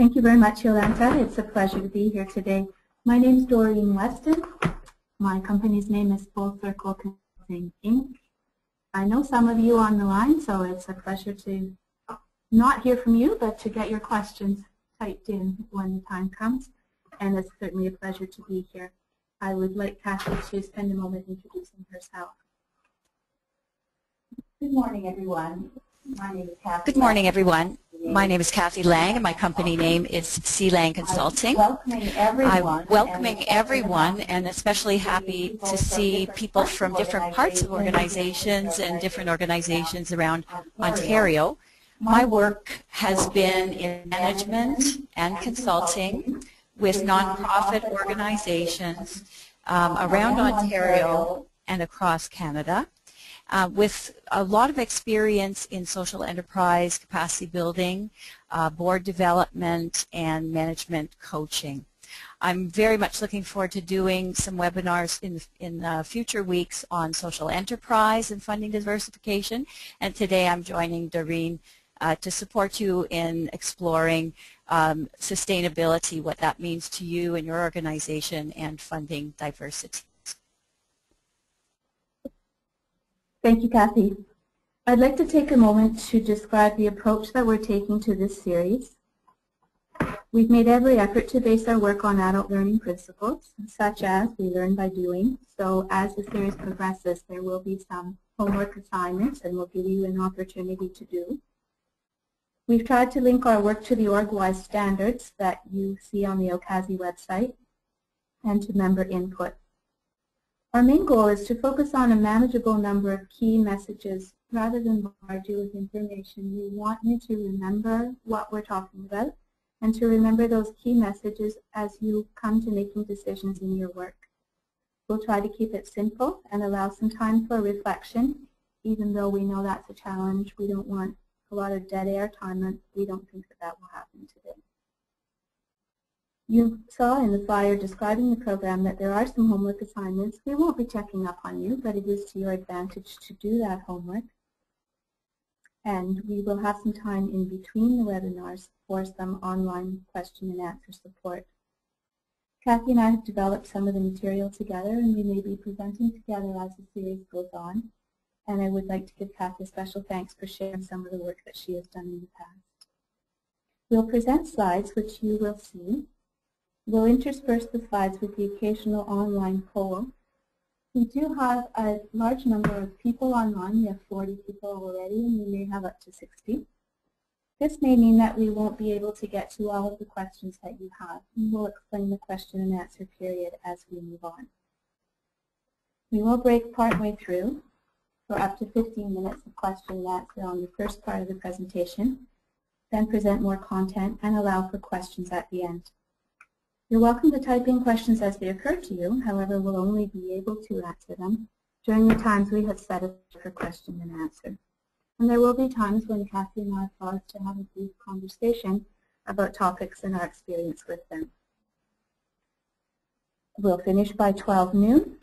Thank you very much, Yolanta. It's a pleasure to be here today. My name is Doreen Weston. My company's name is Full Circle Consulting, Inc. I know some of you on the line, so it's a pleasure to not hear from you, but to get your questions typed in when the time comes. And it's certainly a pleasure to be here. I would like Kathy to spend a moment introducing herself. Good morning, everyone. My name is Kathy. Good morning, everyone. My name is Kathy Lang, and my company name is C. Lang Consulting. I'm welcoming everyone, and especially happy to see people from different parts of organizations and different organizations around Ontario. My work has been in management and consulting with nonprofit organizations around Ontario and across Canada. With a lot of experience in social enterprise, capacity building, board development, and management coaching. I'm very much looking forward to doing some webinars in future weeks on social enterprise and funding diversification. And today I'm joining Doreen to support you in exploring sustainability, what that means to you and your organization, and funding diversity. Thank you, Kathy. I'd like to take a moment to describe the approach that we're taking to this series. We've made every effort to base our work on adult learning principles, such as we learn by doing. So as the series progresses, there will be some homework assignments, and we'll give you an opportunity to do. We've tried to link our work to the Orgwise standards that you see on the OCASI website and to member input. Our main goal is to focus on a manageable number of key messages rather than bombard you with information. We want you to remember what we're talking about and to remember those key messages as you come to making decisions in your work. We'll try to keep it simple and allow some time for reflection, even though we know that's a challenge. We don't want a lot of dead air time, and we don't think that that will happen today. You saw in the flyer describing the program that there are some homework assignments. We won't be checking up on you, but it is to your advantage to do that homework. And we will have some time in between the webinars for some online question and answer support. Kathy and I have developed some of the material together, and we may be presenting together as the series goes on. And I would like to give Kathy a special thanks for sharing some of the work that she has done in the past. We'll present slides, which you will see. We'll intersperse the slides with the occasional online poll. We do have a large number of people online. We have 40 people already, and we may have up to 60. This may mean that we won't be able to get to all of the questions that you have, and we'll explain the question and answer period as we move on. We will break partway through for up to 15 minutes of question and answer on the first part of the presentation, then present more content and allow for questions at the end. You're welcome to type in questions as they occur to you. However, we'll only be able to answer them during the times we have set aside for question and answer. And there will be times when Kathy and I pause to have a brief conversation about topics and our experience with them. We'll finish by 12 noon.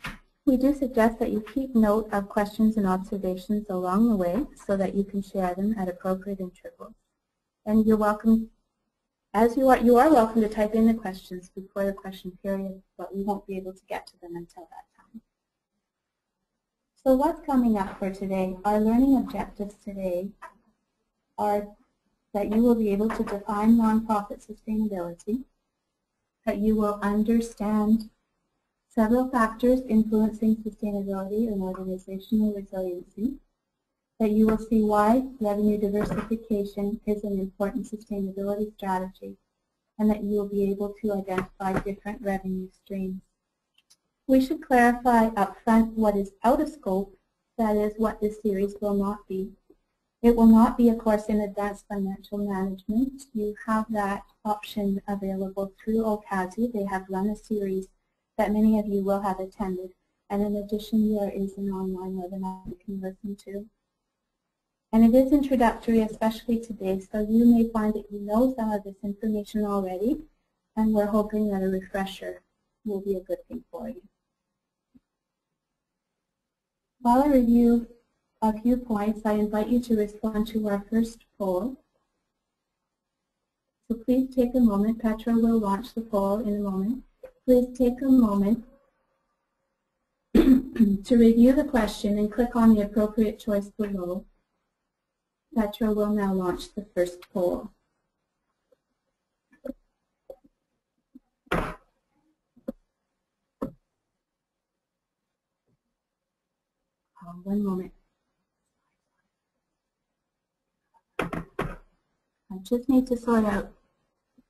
We do suggest that you keep note of questions and observations along the way so that you can share them at appropriate intervals. And you're welcome. You are welcome to type in the questions before the question period, but we won't be able to get to them until that time. So what's coming up for today? Our learning objectives today are that you will be able to define nonprofit sustainability, that you will understand several factors influencing sustainability and organizational resiliency, that you will see why revenue diversification is an important sustainability strategy, and that you will be able to identify different revenue streams. We should clarify upfront what is out of scope, that is, what this series will not be. It will not be a course in advanced financial management. You have that option available through OCASI. They have run a series that many of you will have attended, and in addition there is an online webinar you can listen to. And it is introductory, especially today, so you may find that you know some of this information already, and we're hoping that a refresher will be a good thing for you. While I review a few points, I invite you to respond to our first poll. So please take a moment. Petra will launch the poll in a moment. Please take a moment to review the question and click on the appropriate choice below. Petra will now launch the first poll. One moment. I just need to sort out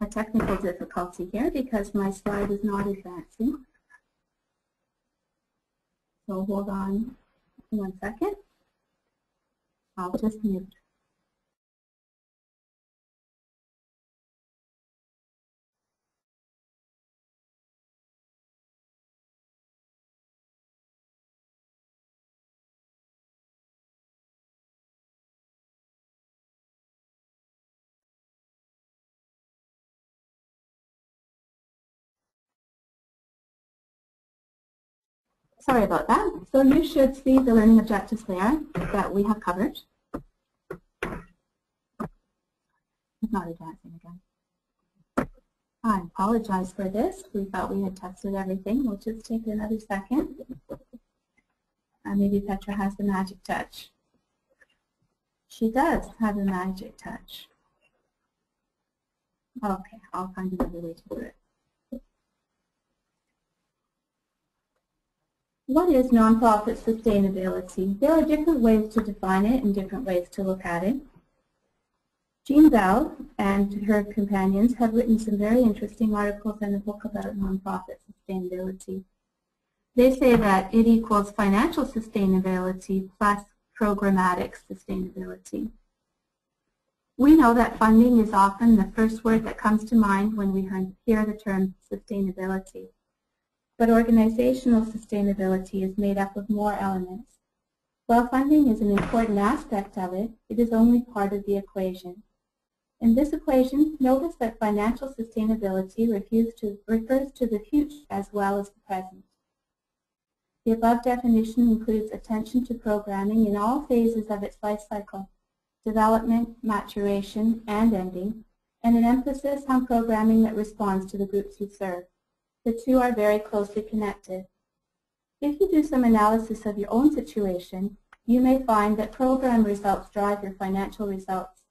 a technical difficulty here because my slide is not advancing. So hold on 1 second. I'll just mute. Sorry about that. So you should see the learning objectives there that we have covered. It's not advancing again. I apologize for this. We thought we had tested everything. We'll just take another second. Maybe Petra has the magic touch. She does have a magic touch. Okay, I'll find another way to do it. What is nonprofit sustainability? There are different ways to define it and different ways to look at it. Jean Bell and her companions have written some very interesting articles and a book about nonprofit sustainability. They say that it equals financial sustainability plus programmatic sustainability. We know that funding is often the first word that comes to mind when we hear the term sustainability. But organizational sustainability is made up of more elements. While funding is an important aspect of it, it is only part of the equation. In this equation, notice that financial sustainability refers to the future as well as the present. The above definition includes attention to programming in all phases of its life cycle, development, maturation, and ending, and an emphasis on programming that responds to the groups you serve. The two are very closely connected. If you do some analysis of your own situation, you may find that program results drive your financial results.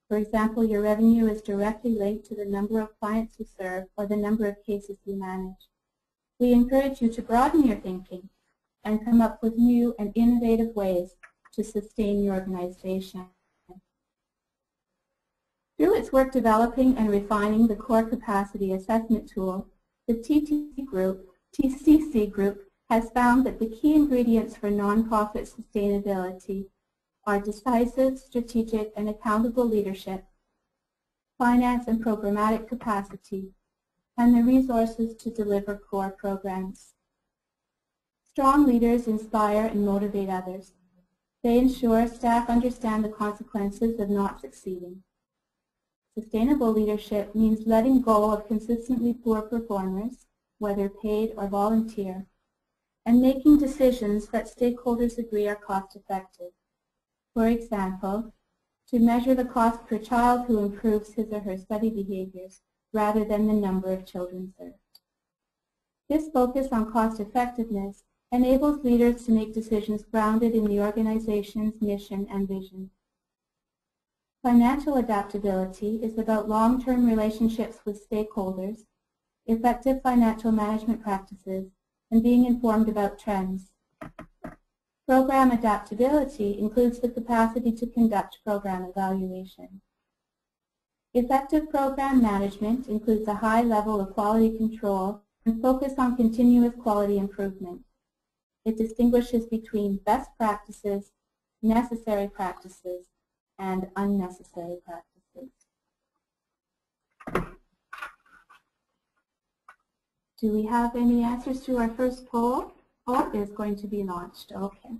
For example, your revenue is directly linked to the number of clients you serve or the number of cases you manage. We encourage you to broaden your thinking and come up with new and innovative ways to sustain your organization. Through its work developing and refining the core capacity assessment tool, the TCC group has found that the key ingredients for nonprofit sustainability are decisive, strategic, and accountable leadership, finance and programmatic capacity, and the resources to deliver core programs. Strong leaders inspire and motivate others. They ensure staff understand the consequences of not succeeding. Sustainable leadership means letting go of consistently poor performers, whether paid or volunteer, and making decisions that stakeholders agree are cost-effective. For example, to measure the cost per child who improves his or her study behaviors rather than the number of children served. This focus on cost-effectiveness enables leaders to make decisions grounded in the organization's mission and vision. Financial adaptability is about long-term relationships with stakeholders, effective financial management practices, and being informed about trends. Program adaptability includes the capacity to conduct program evaluation. Effective program management includes a high level of quality control and focus on continuous quality improvement. It distinguishes between best practices, necessary practices, and unnecessary practices. Do we have any answers to our first poll? Oh, it's going to be launched. Okay.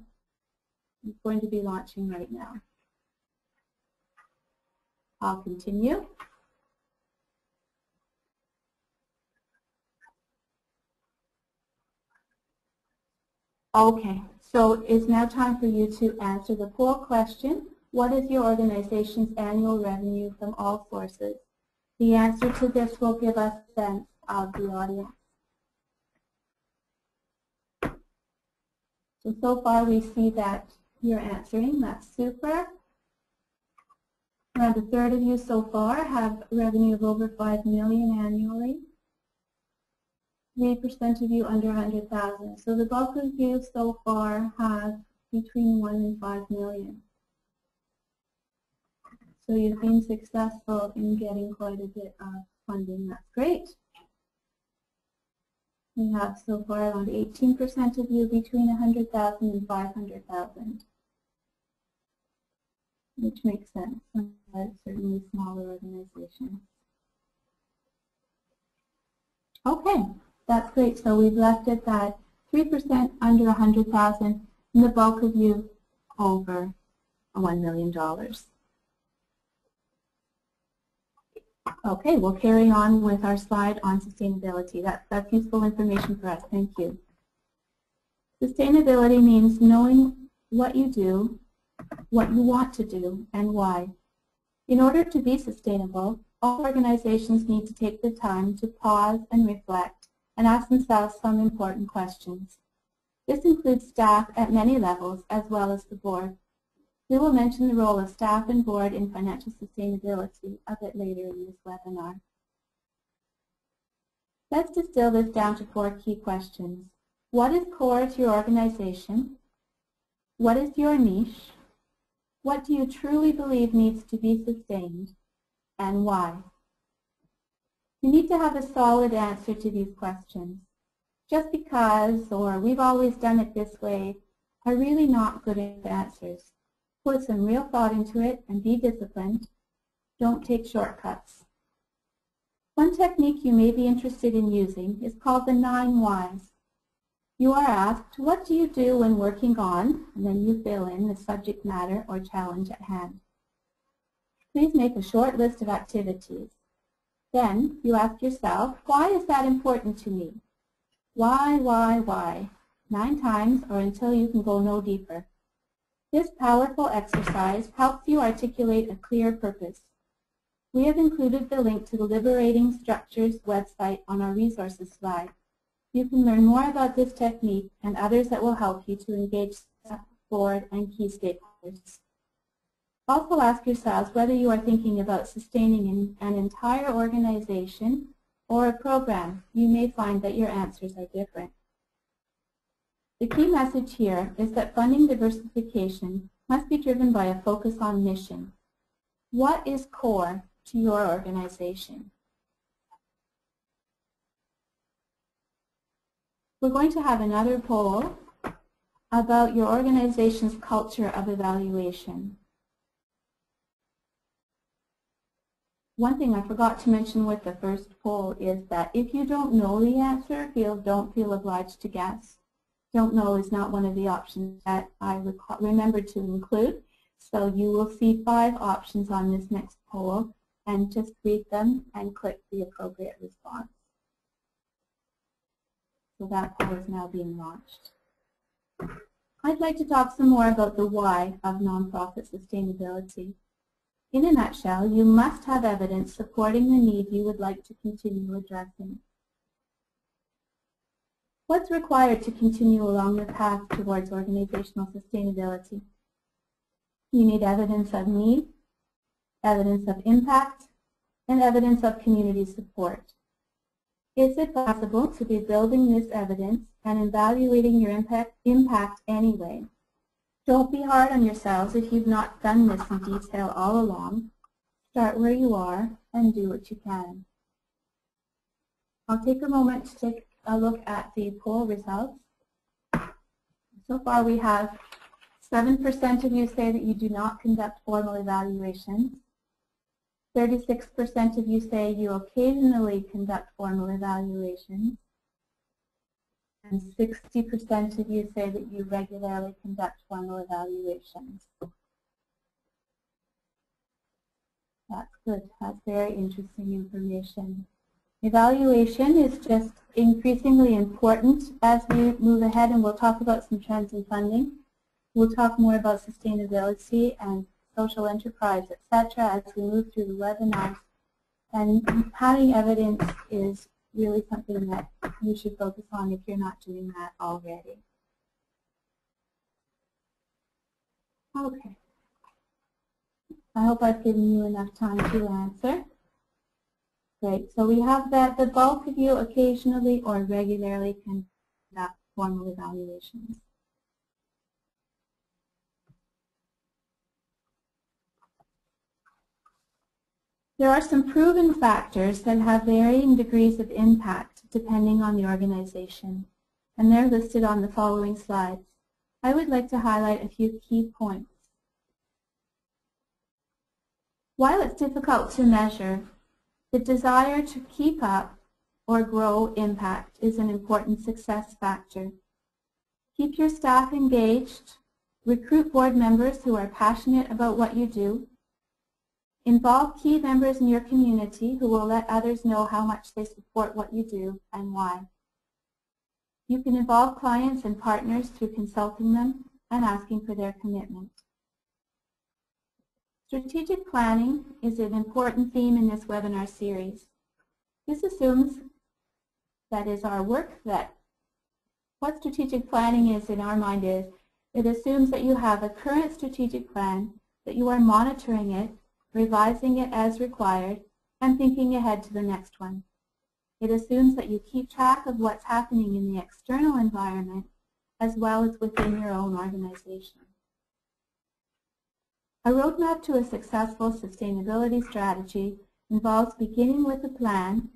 It's going to be launching right now. I'll continue. Okay, so it's now time for you to answer the poll question. What is your organization's annual revenue from all sources? The answer to this will give us a sense of the audience. So far we see that you're answering. That's super. Around a third of you so far have revenue of over $5 million annually. 3% of you under 100,000. So the bulk of you so far have between 1 and 5 million. So you've been successful in getting quite a bit of funding. That's great. We have so far around 18% of you between 100,000 and 500,000, which makes sense. Certainly smaller organizations. Okay, that's great. So we've left it that 3% under 100,000, and the bulk of you over $1 million. Okay, we'll carry on with our slide on sustainability. That's useful information for us. Thank you. Sustainability means knowing what you do, what you want to do, and why. In order to be sustainable, all organizations need to take the time to pause and reflect and ask themselves some important questions. This includes staff at many levels as well as the board. We will mention the role of staff and board in financial sustainability a bit later in this webinar. Let's distill this down to 4 key questions. What is core to your organization? What is your niche? What do you truly believe needs to be sustained, and why? You need to have a solid answer to these questions. Just because, or we've always done it this way, are really not good answers. Put some real thought into it and be disciplined. Don't take shortcuts. One technique you may be interested in using is called the 9 whys. You are asked, what do you do when working on, and then you fill in the subject matter or challenge at hand. Please make a short list of activities. Then you ask yourself, why is that important to me? Why? 9 times or until you can go no deeper. This powerful exercise helps you articulate a clear purpose. We have included the link to the Liberating Structures website on our resources slide. You can learn more about this technique and others that will help you to engage staff, board, and key stakeholders. Also ask yourselves whether you are thinking about sustaining an entire organization or a program. You may find that your answers are different. The key message here is that funding diversification must be driven by a focus on mission. What is core to your organization? We're going to have another poll about your organization's culture of evaluation. One thing I forgot to mention with the first poll is that if you don't know the answer, don't feel obliged to guess. Don't know is not one of the options that I remembered to include. So you will see 5 options on this next poll, and just read them and click the appropriate response. So that poll is now being launched. I'd like to talk some more about the why of nonprofit sustainability. In a nutshell, you must have evidence supporting the need you would like to continue addressing. What's required to continue along the path towards organizational sustainability? You need evidence of need, evidence of impact, and evidence of community support. It's advisable to be building this evidence and evaluating your impact anyway. Don't be hard on yourselves if you've not done this in detail all along. Start where you are and do what you can. I'll take a moment to take a look at the poll results. So far we have 7% of you say that you do not conduct formal evaluations. 36% of you say you occasionally conduct formal evaluations. And 60% of you say that you regularly conduct formal evaluations. That's good. That's very interesting information. Evaluation is just increasingly important as we move ahead, and we'll talk about some trends in funding. We'll talk more about sustainability and social enterprise, etc., as we move through the webinars And having evidence is really something that you should focus on if you're not doing that already. Okay. I hope I've given you enough time to answer. Great. So we have that the bulk of you occasionally or regularly conduct formal evaluations. There are some proven factors that have varying degrees of impact depending on the organization, and they're listed on the following slides. I would like to highlight a few key points. While it's difficult to measure, the desire to keep up or grow impact is an important success factor. Keep your staff engaged, recruit board members who are passionate about what you do, involve key members in your community who will let others know how much they support what you do and why. You can involve clients and partners through consulting them and asking for their commitment. Strategic planning is an important theme in this webinar series. This assumes, that is our work, that what strategic planning is in our mind is, it assumes that you have a current strategic plan, that you are monitoring it, revising it as required, and thinking ahead to the next one. It assumes that you keep track of what's happening in the external environment as well as within your own organization. A roadmap to a successful sustainability strategy involves beginning with a plan,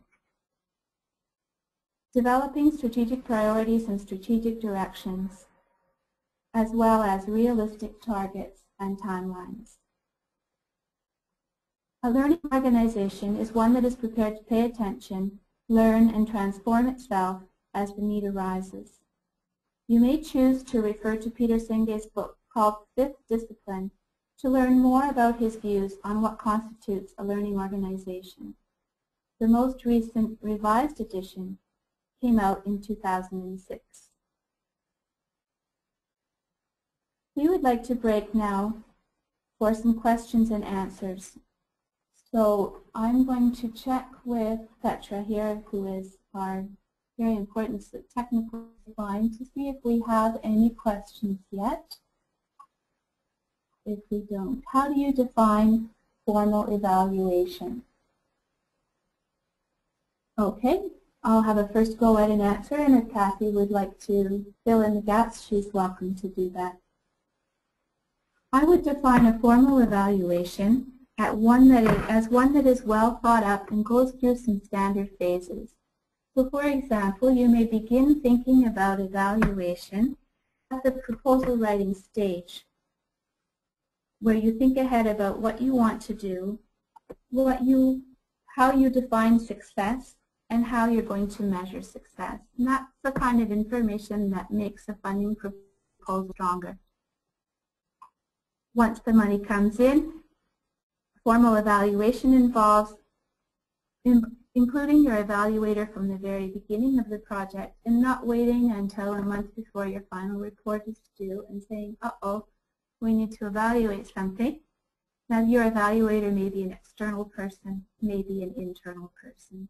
developing strategic priorities and strategic directions, as well as realistic targets and timelines. A learning organization is one that is prepared to pay attention, learn, and transform itself as the need arises. You may choose to refer to Peter Senge's book called Fifth Discipline to learn more about his views on what constitutes a learning organization. The most recent revised edition came out in 2006. We would like to break now for some questions and answers. So I'm going to check with Petra here, who is our very important technical line, to see if we have any questions yet. If we don't, how do you define formal evaluation? Okay, I'll have a first go at an answer, and if Kathy would like to fill in the gaps, she's welcome to do that. I would define a formal evaluation as one that is well thought up and goes through some standard phases. So for example, you may begin thinking about evaluation at the proposal writing stage, where you think ahead about what you want to do, how you define success, and how you're going to measure success. And that's the kind of information that makes a funding proposal stronger. Once the money comes in, formal evaluation involves including your evaluator from the very beginning of the project and not waiting until a month before your final report is due and saying, uh-oh, we need to evaluate something. Now your evaluator may be an external person, may be an internal person.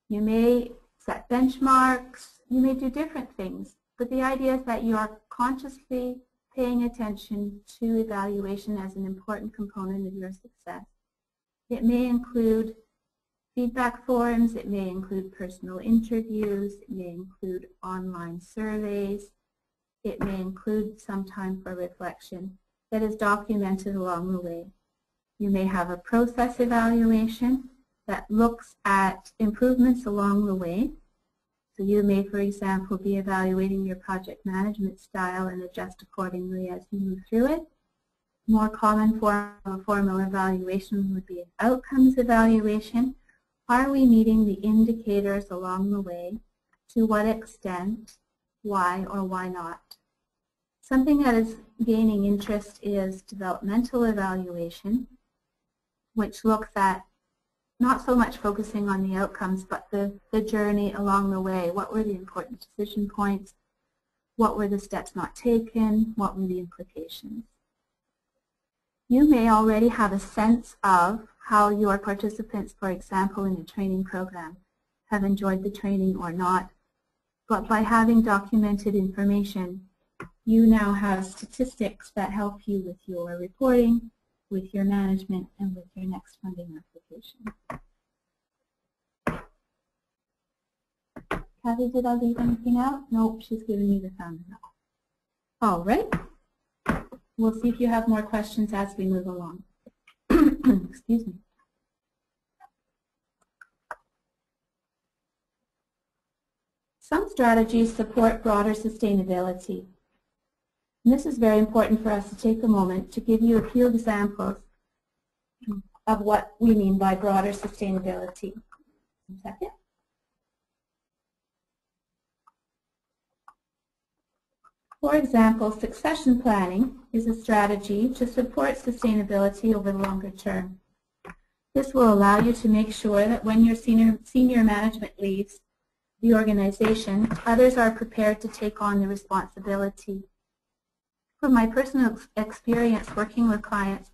You may set benchmarks, you may do different things, but the idea is that you are consciously paying attention to evaluation as an important component of your success. It may include feedback forums, it may include personal interviews, it may include online surveys, it may include some time for reflection that is documented along the way. You may have a process evaluation that looks at improvements along the way. So you may, for example, be evaluating your project management style and adjust accordingly as you move through it. More common form of formal evaluation would be an outcomes evaluation. Are we meeting the indicators along the way? To what extent? Why or why not? Something that is gaining interest is developmental evaluation, which looks at not so much focusing on the outcomes, but the journey along the way. What were the important decision points? What were the steps not taken? What were the implications? You may already have a sense of how your participants, for example, in a training program, have enjoyed the training or not. But by having documented information, you now have statistics that help you with your reporting, with your management, and with your next funding application. Kathy, did I leave anything out? Nope, she's giving me the thumbs up. All right. We'll see if you have more questions as we move along. Excuse me. Some strategies support broader sustainability. And this is very important for us to take a moment to give you a few examples of what we mean by broader sustainability. One second. For example, succession planning is a strategy to support sustainability over the longer term. This will allow you to make sure that when your senior management leaves the organization, others are prepared to take on the responsibility. From my personal experience working with clients,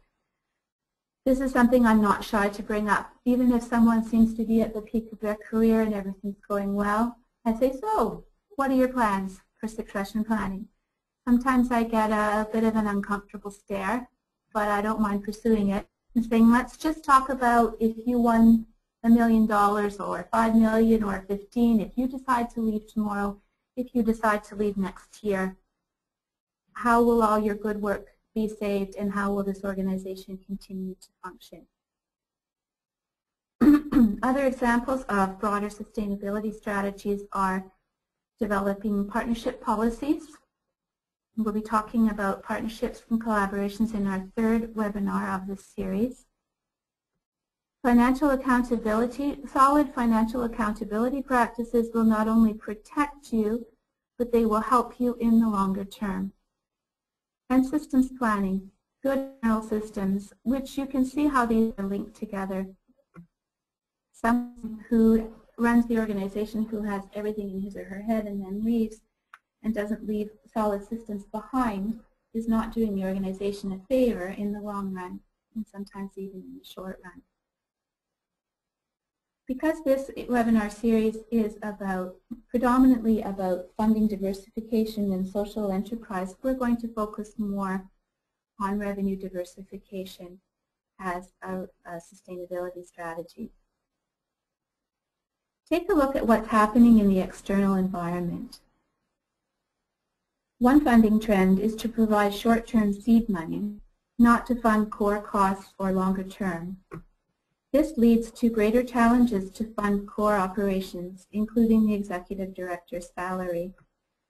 this is something I'm not shy to bring up. Even if someone seems to be at the peak of their career and everything's going well, I say, so, what are your plans for succession planning? Sometimes I get a bit of an uncomfortable stare, but I don't mind pursuing it and saying, let's just talk about if you won $1 million or $5 million or 15, if you decide to leave tomorrow, if you decide to leave next year, how will all your good work be saved and how will this organization continue to function? Other examples of broader sustainability strategies are developing partnership policies. We'll be talking about partnerships and collaborations in our third webinar of this series. Financial accountability. Solid financial accountability practices will not only protect you, but they will help you in the longer term. And systems planning. Good general systems, which you can see how these are linked together. Someone who runs the organization who has everything in his or her head and then leaves and doesn't leave solid systems behind is not doing the organization a favor in the long run, and sometimes even in the short run. Because this webinar series is predominantly about funding diversification and social enterprise, we're going to focus more on revenue diversification as a sustainability strategy. Take a look at what's happening in the external environment. One funding trend is to provide short-term seed money, not to fund core costs or longer term. This leads to greater challenges to fund core operations, including the executive director's salary.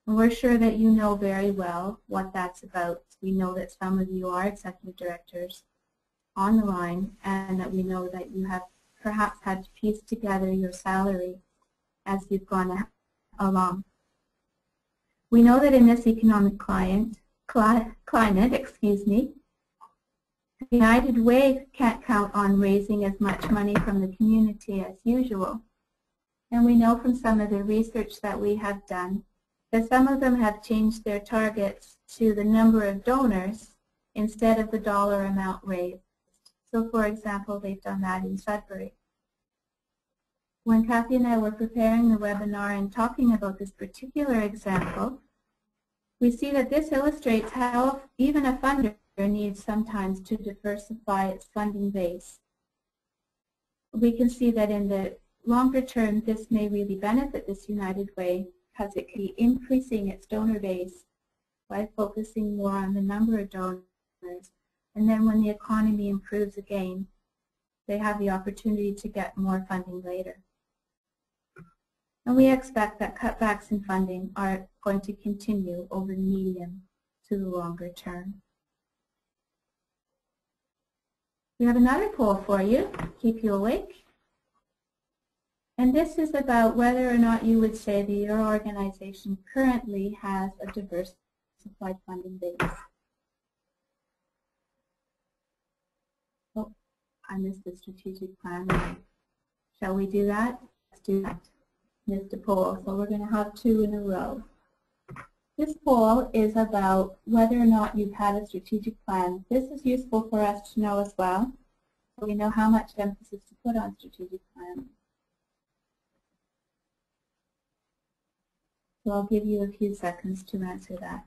And we're sure that you know very well what that's about. We know that some of you are executive directors on the line, and that we know that you have perhaps had to piece together your salary as you've gone along. We know that in this economic climate, United Way can't count on raising as much money from the community as usual. And we know from some of the research that we have done that some of them have changed their targets to the number of donors instead of the dollar amount raised. So for example, they've done that in Sudbury. When Kathy and I were preparing the webinar and talking about this particular example, we see that this illustrates how even a funder needs sometimes to diversify its funding base. We can see that in the longer term, this may really benefit this United Way because it can be increasing its donor base by focusing more on the number of donors. And then when the economy improves again, they have the opportunity to get more funding later. And we expect that cutbacks in funding are going to continue over the medium to the longer term. We have another poll for you, keep you awake. And this is about whether or not you would say that your organization currently has a diversified funding base. Oh, I missed the strategic plan. Shall we do that? Let's do that. Missed a poll, so we're going to have two in a row. This poll is about whether or not you've had a strategic plan. This is useful for us to know as well, so we know how much emphasis to put on strategic plan. So I'll give you a few seconds to answer that.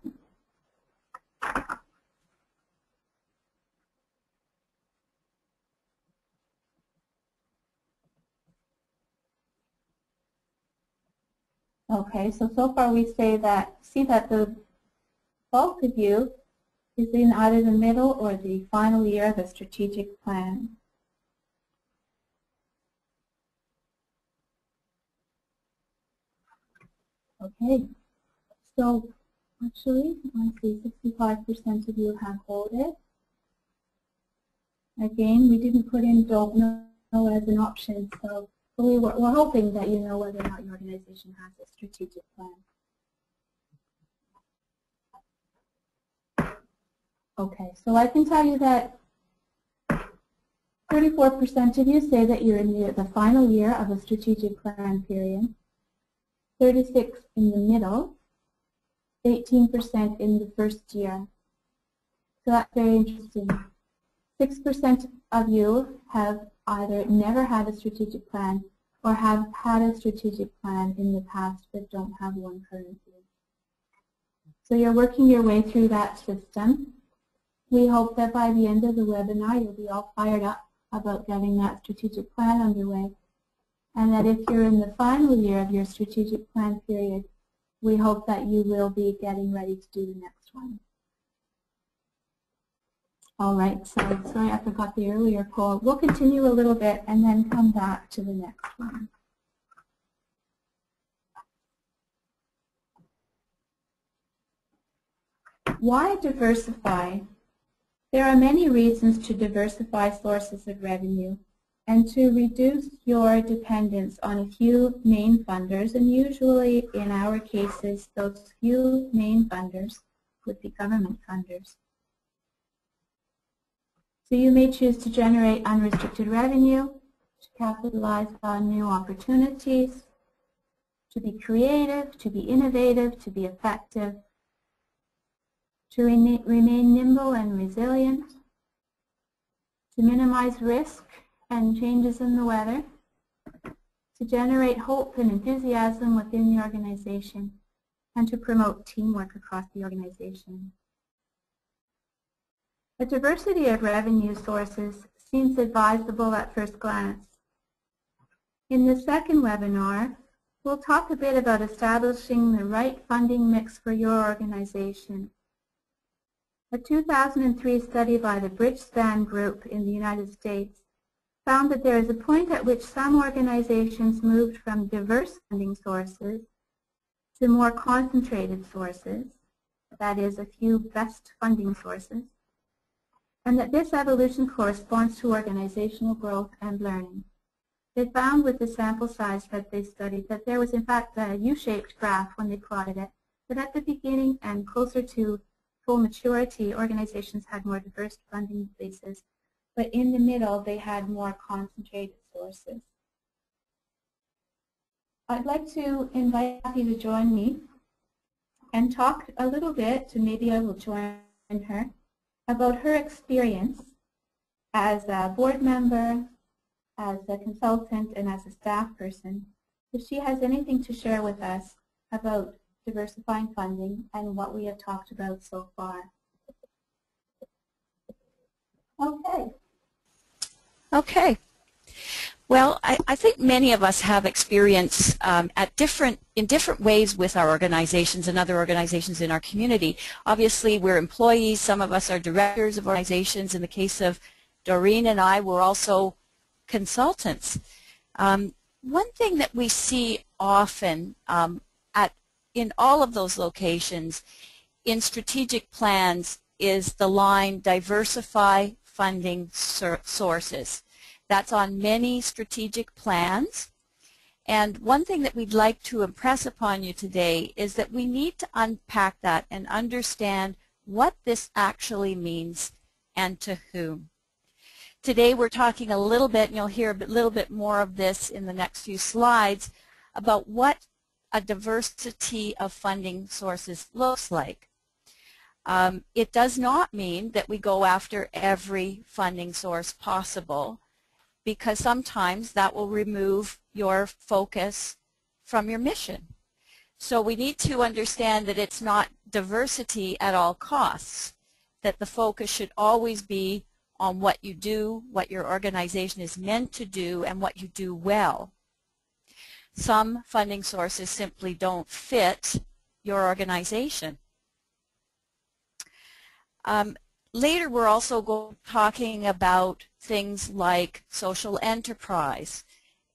Okay, so far we see that the bulk of you is in either the middle or the final year of a strategic plan. Okay, so actually, I see 65% of you have hold it. Again, we didn't put in don't know as an option, so we're hoping that you know whether or not your organization has a strategic plan. Okay, so I can tell you that 34% of you say that you're in the final year of a strategic plan period, 36% in the middle, 18% in the first year. So that's very interesting. 6% of you have either never had a strategic plan or have had a strategic plan in the past but don't have one currently. So you're working your way through that system. We hope that by the end of the webinar you'll be all fired up about getting that strategic plan underway, and that if you're in the final year of your strategic plan period, we hope that you will be getting ready to do the next one. All right, so sorry I forgot the earlier poll. We'll continue a little bit and then come back to the next one. Why diversify? There are many reasons to diversify sources of revenue and to reduce your dependence on a few main funders, and usually in our cases those few main funders would be government funders. So you may choose to generate unrestricted revenue, to capitalize on new opportunities, to be creative, to be innovative, to be effective, to remain nimble and resilient, to minimize risk and changes in the weather, to generate hope and enthusiasm within the organization, and to promote teamwork across the organization. A diversity of revenue sources seems advisable at first glance. In the second webinar, we'll talk a bit about establishing the right funding mix for your organization. A 2003 study by the Bridgespan Group in the United States found that there is a point at which some organizations moved from diverse funding sources to more concentrated sources, that is, a few best funding sources, and that this evolution corresponds to organizational growth and learning. They found with the sample size that they studied that there was in fact a U-shaped graph when they plotted it, that at the beginning and closer to full maturity, organizations had more diverse funding bases, but in the middle they had more concentrated sources. I'd like to invite you to join me and talk a little bit, and maybe I will join her, about her experience as a board member, as a consultant, and as a staff person, if she has anything to share with us about diversifying funding and what we have talked about so far. Okay. Okay. Well, I think many of us have experience in different ways with our organizations and other organizations in our community. Obviously, we're employees. Some of us are directors of organizations. In the case of Doreen and I, we're also consultants. One thing that we see often in all of those locations in strategic plans is the line diversify funding sources. That's on many strategic plans. And one thing that we'd like to impress upon you today is that we need to unpack that and understand what this actually means and to whom. Today we're talking a little bit, and you'll hear a little bit more of this in the next few slides, about what a diversity of funding sources looks like. It does not mean that we go after every funding source possible, because sometimes that will remove your focus from your mission. So we need to understand that it's not diversity at all costs, that the focus should always be on what you do, what your organization is meant to do, and what you do well. Some funding sources simply don't fit your organization. Later we're also talking about things like social enterprise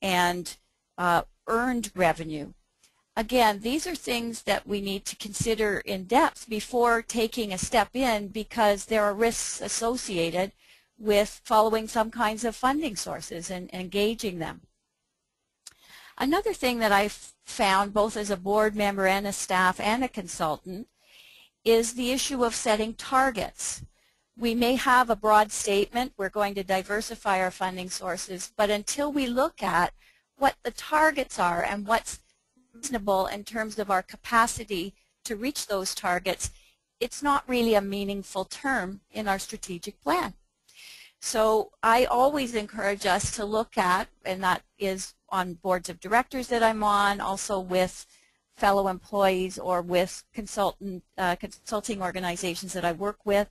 and earned revenue. Again, these are things that we need to consider in depth before taking a step in, because there are risks associated with following some kinds of funding sources and engaging them. Another thing that I've found, both as a board member and a staff and a consultant, is the issue of setting targets. We may have a broad statement, we're going to diversify our funding sources, but until we look at what the targets are and what's reasonable in terms of our capacity to reach those targets, it's not really a meaningful term in our strategic plan. So I always encourage us to look at, and that is on boards of directors that I'm on, also with fellow employees or with consulting organizations that I work with,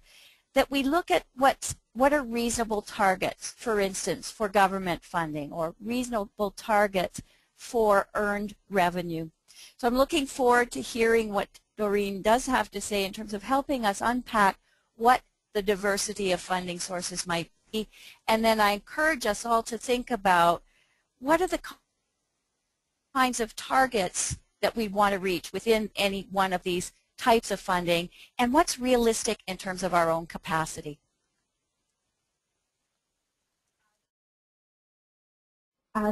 that we look at what are reasonable targets, for instance, for government funding, or reasonable targets for earned revenue. So I'm looking forward to hearing what Doreen does have to say in terms of helping us unpack what the diversity of funding sources might be, and then I encourage us all to think about what are the kinds of targets that we want to reach within any one of these types of funding, and what's realistic in terms of our own capacity.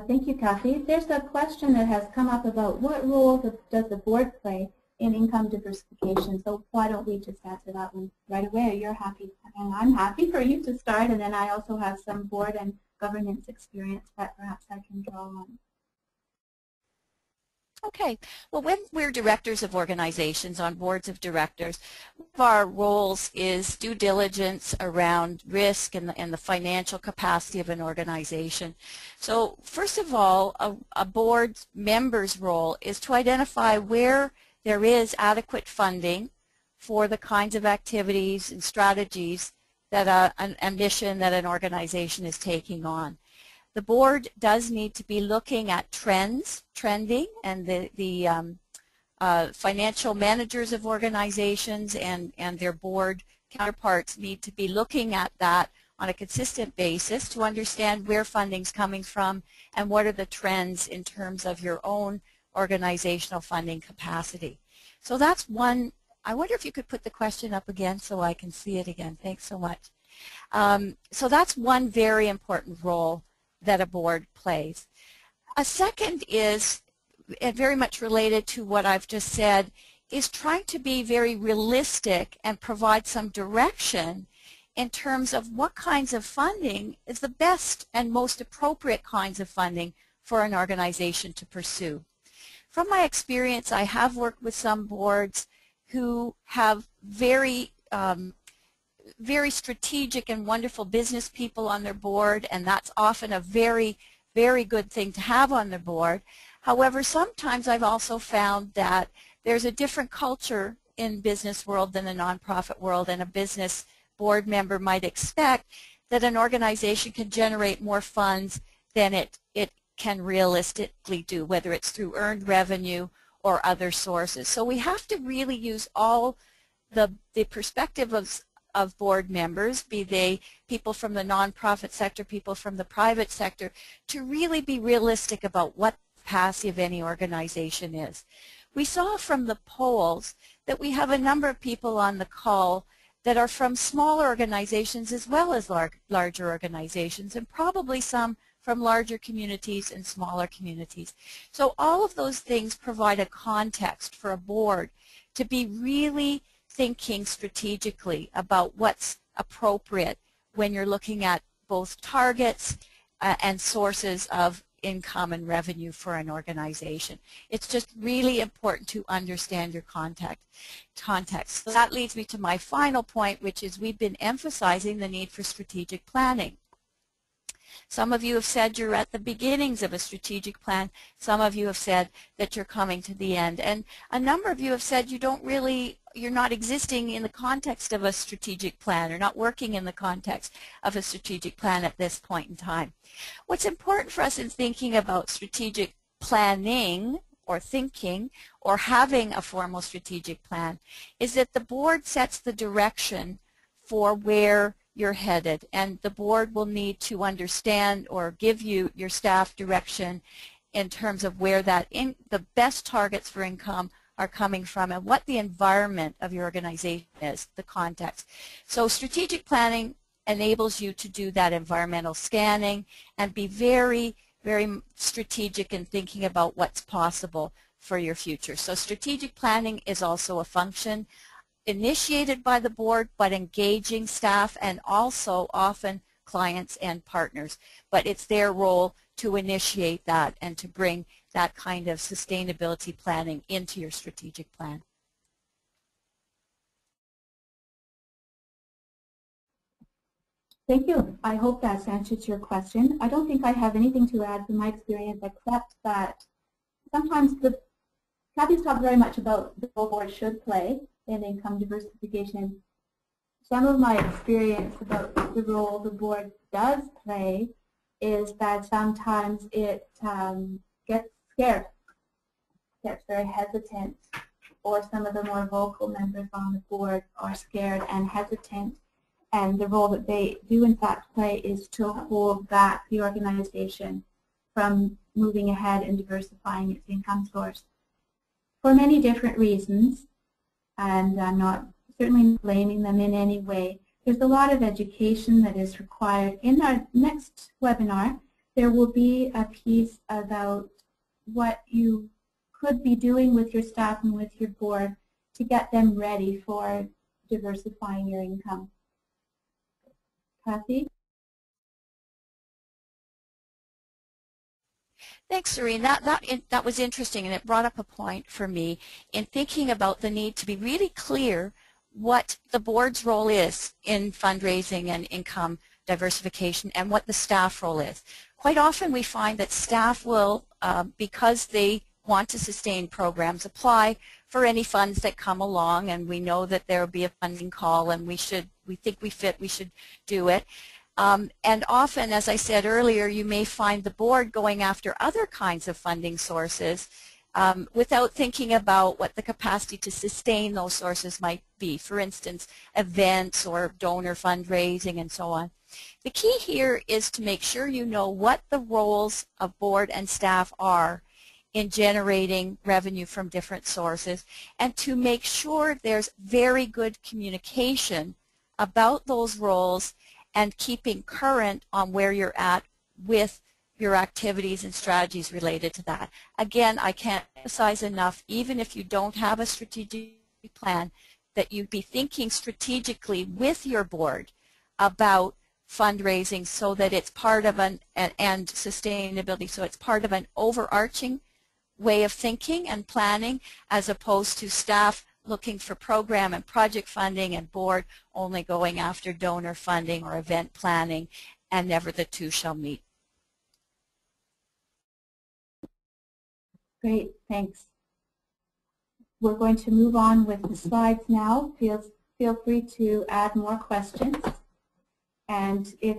Thank you, Kathy. There's a question that has come up about what role does the board play in income diversification. So why don't we just answer that one right away? You're happy, and I'm happy for you to start, and then I also have some board and governance experience that perhaps I can draw on. Okay. Well, when we're directors of organizations on boards of directors, one of our roles is due diligence around risk and the financial capacity of an organization. So first of all, a board member's role is to identify where there is adequate funding for the kinds of activities and strategies that a mission that an organization is taking on. The board does need to be looking at trending, and the financial managers of organizations and their board counterparts need to be looking at that on a consistent basis to understand where funding's coming from and what are the trends in terms of your own organizational funding capacity. So that's one. I wonder if you could put the question up again so I can see it again. Thanks so much. So that's one very important role that a board plays. A second is, very much related to what I've just said, is trying to be very realistic and provide some direction in terms of what kinds of funding is the best and most appropriate kinds of funding for an organization to pursue. From my experience, I have worked with some boards who have very strategic and wonderful business people on their board, and that's often a very, very good thing to have on their board. However, sometimes I've also found that there's a different culture in business world than a nonprofit world, and a business board member might expect that an organization can generate more funds than it can realistically do, whether it's through earned revenue or other sources. So we have to really use all the perspective of board members, be they people from the nonprofit sector, people from the private sector, to really be realistic about what the capacity of any organization is. We saw from the polls that we have a number of people on the call that are from smaller organizations as well as larger organizations, and probably some from larger communities and smaller communities. So all of those things provide a context for a board to be really thinking strategically about what's appropriate when you're looking at both targets and sources of income and revenue for an organization. It's just really important to understand your context. So that leads me to my final point, which is we've been emphasizing the need for strategic planning. Some of you have said you're at the beginnings of a strategic plan. Some of you have said that you're coming to the end. And a number of you have said you're not existing in the context of a strategic plan or not working in the context of a strategic plan at this point in time. What's important for us in thinking about strategic planning or thinking or having a formal strategic plan is that the board sets the direction for where you're headed, and the board will need to understand or give you, your staff, direction in terms of where the best targets for income are coming from and what the environment of your organization is, the context. So strategic planning enables you to do that environmental scanning and be very, very strategic in thinking about what's possible for your future. So strategic planning is also a function initiated by the board, but engaging staff and also often clients and partners. But it's their role to initiate that and to bring that kind of sustainability planning into your strategic plan. Thank you. I hope that's answered your question. I don't think I have anything to add from my experience except that sometimes Kathy's talked very much about the role board should play in income diversification. Some of my experience about the role the board does play is that sometimes it gets scared, gets very hesitant, or some of the more vocal members on the board are scared and hesitant, and the role that they do in fact play is to hold back the organization from moving ahead and diversifying its income source for many different reasons. And I'm not certainly blaming them in any way. There's a lot of education that is required. In our next webinar, there will be a piece about what you could be doing with your staff and with your board to get them ready for diversifying your income. Kathy? Thanks, Serene. That was interesting, and it brought up a point for me in thinking about the need to be really clear what the board's role is in fundraising and income diversification and what the staff role is. Quite often we find that staff will, because they want to sustain programs, apply for any funds that come along, and we know that there will be a funding call and we think we fit, we should do it. And often, as I said earlier, you may find the board going after other kinds of funding sources without thinking about what the capacity to sustain those sources might be. For instance, events or donor fundraising and so on. The key here is to make sure you know what the roles of board and staff are in generating revenue from different sources, and to make sure there's very good communication about those roles and keeping current on where you're at with your activities and strategies related to that. Again, I can't emphasize enough, even if you don't have a strategic plan, that you'd be thinking strategically with your board about fundraising so that it's part of and sustainability, so it's part of an overarching way of thinking and planning, as opposed to staff looking for program and project funding and board only going after donor funding or event planning, and never the two shall meet. Great, thanks. We're going to move on with the slides now. Feel free to add more questions. And if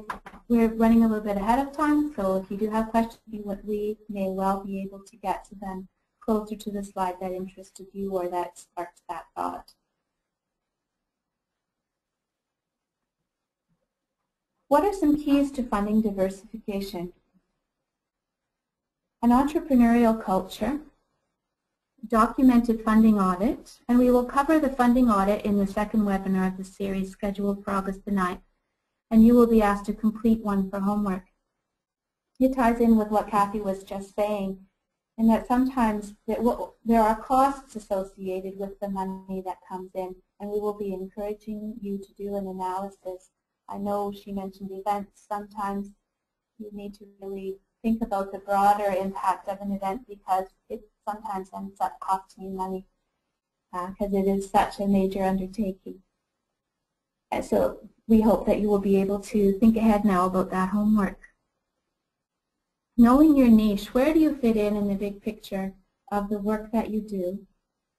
we're running a little bit ahead of time, so if you do have questions, we may well be able to get to them closer to the slide that interested you or that sparked that thought. What are some keys to funding diversification? An entrepreneurial culture, documented funding audit, and we will cover the funding audit in the second webinar of the series scheduled for August the 9th, and you will be asked to complete one for homework. It ties in with what Kathy was just saying, and that sometimes there are costs associated with the money that comes in, and we will be encouraging you to do an analysis. I know she mentioned events. Sometimes you need to really think about the broader impact of an event because it sometimes ends up costing you money because it is such a major undertaking. And so we hope that you will be able to think ahead now about that homework. Knowing your niche, where do you fit in the big picture of the work that you do?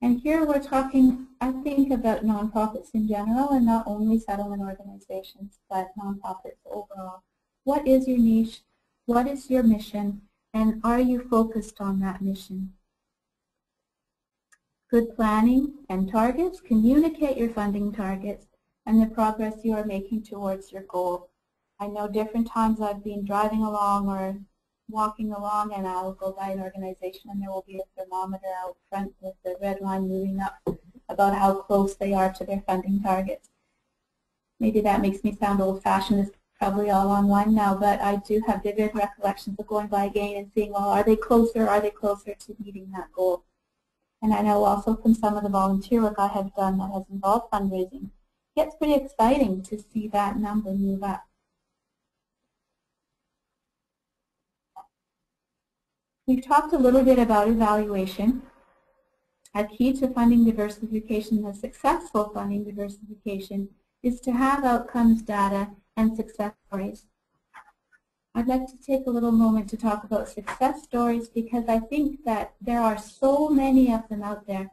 And here we're talking, I think, about nonprofits in general and not only settlement organizations, but nonprofits overall. What is your niche? What is your mission? And are you focused on that mission? Good planning and targets. Communicate your funding targets and the progress you are making towards your goal. I know different times I've been driving along or walking along and I'll go by an organization and there will be a thermometer out front with the red line moving up about how close they are to their funding targets. Maybe that makes me sound old-fashioned. It's probably all online now, but I do have vivid recollections of going by again and seeing, well, are they closer to meeting that goal? And I know also from some of the volunteer work I have done that has involved fundraising, it gets pretty exciting to see that number move up. We've talked a little bit about evaluation. A key to funding diversification, the successful funding diversification, is to have outcomes data and success stories. I'd like to take a little moment to talk about success stories because I think that there are so many of them out there,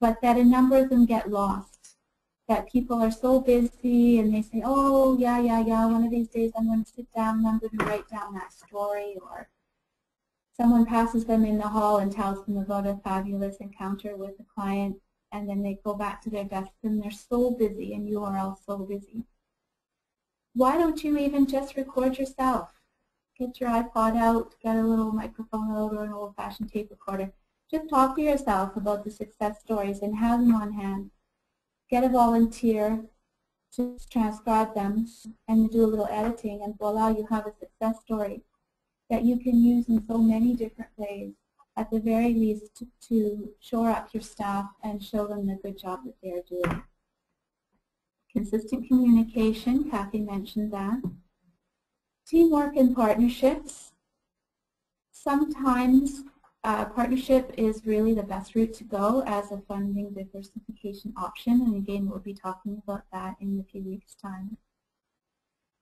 but that a number of them get lost. That people are so busy and they say, oh, yeah, one of these days I'm going to sit down and I'm going to write down that story, or someone passes them in the hall and tells them about a fabulous encounter with a client, and then they go back to their desk and they're so busy, and you are all so busy. Why don't you even just record yourself? Get your iPod out, get a little microphone out or an old-fashioned tape recorder. Just talk to yourself about the success stories and have them on hand. Get a volunteer to transcribe them and do a little editing, and voila, you have a success story that you can use in so many different ways, at the very least to shore up your staff and show them the good job that they are doing. Consistent communication, Kathy mentioned that. Teamwork and partnerships. Sometimes partnership is really the best route to go as a funding diversification option, and again we'll be talking about that in a few weeks' time.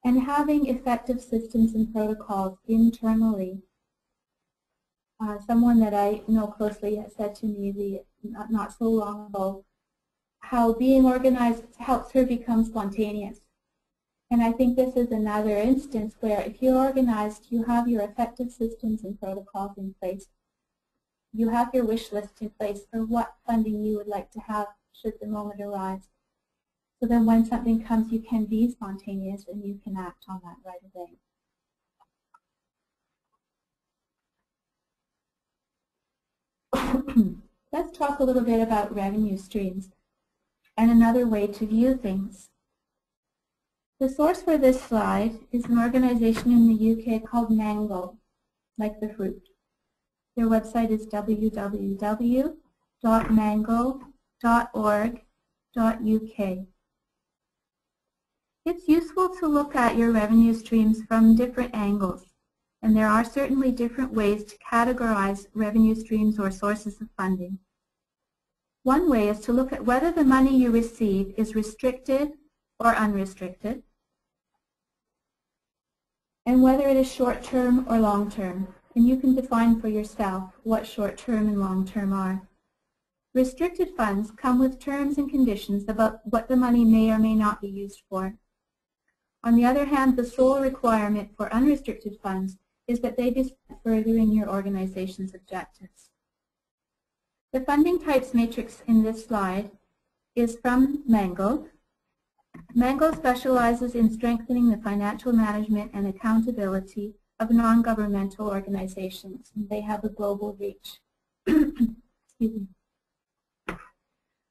And having effective systems and protocols internally. Someone that I know closely has said to me not so long ago how being organized helps her become spontaneous. And I think this is another instance where if you're organized, you have your effective systems and protocols in place. You have your wish list in place for what funding you would like to have should the moment arise. So then when something comes, you can be spontaneous and you can act on that right away. Let's talk a little bit about revenue streams and another way to view things. The source for this slide is an organization in the UK called Mango, like the fruit. Their website is www.mango.org.uk. It's useful to look at your revenue streams from different angles, and there are certainly different ways to categorize revenue streams or sources of funding. One way is to look at whether the money you receive is restricted or unrestricted, and whether it is short-term or long-term, and you can define for yourself what short-term and long-term are. Restricted funds come with terms and conditions about what the money may or may not be used for. On the other hand, the sole requirement for unrestricted funds is that they be spent furthering your organization's objectives. The funding types matrix in this slide is from Mango. Mango specializes in strengthening the financial management and accountability of non-governmental organizations, and they have a global reach. Excuse me.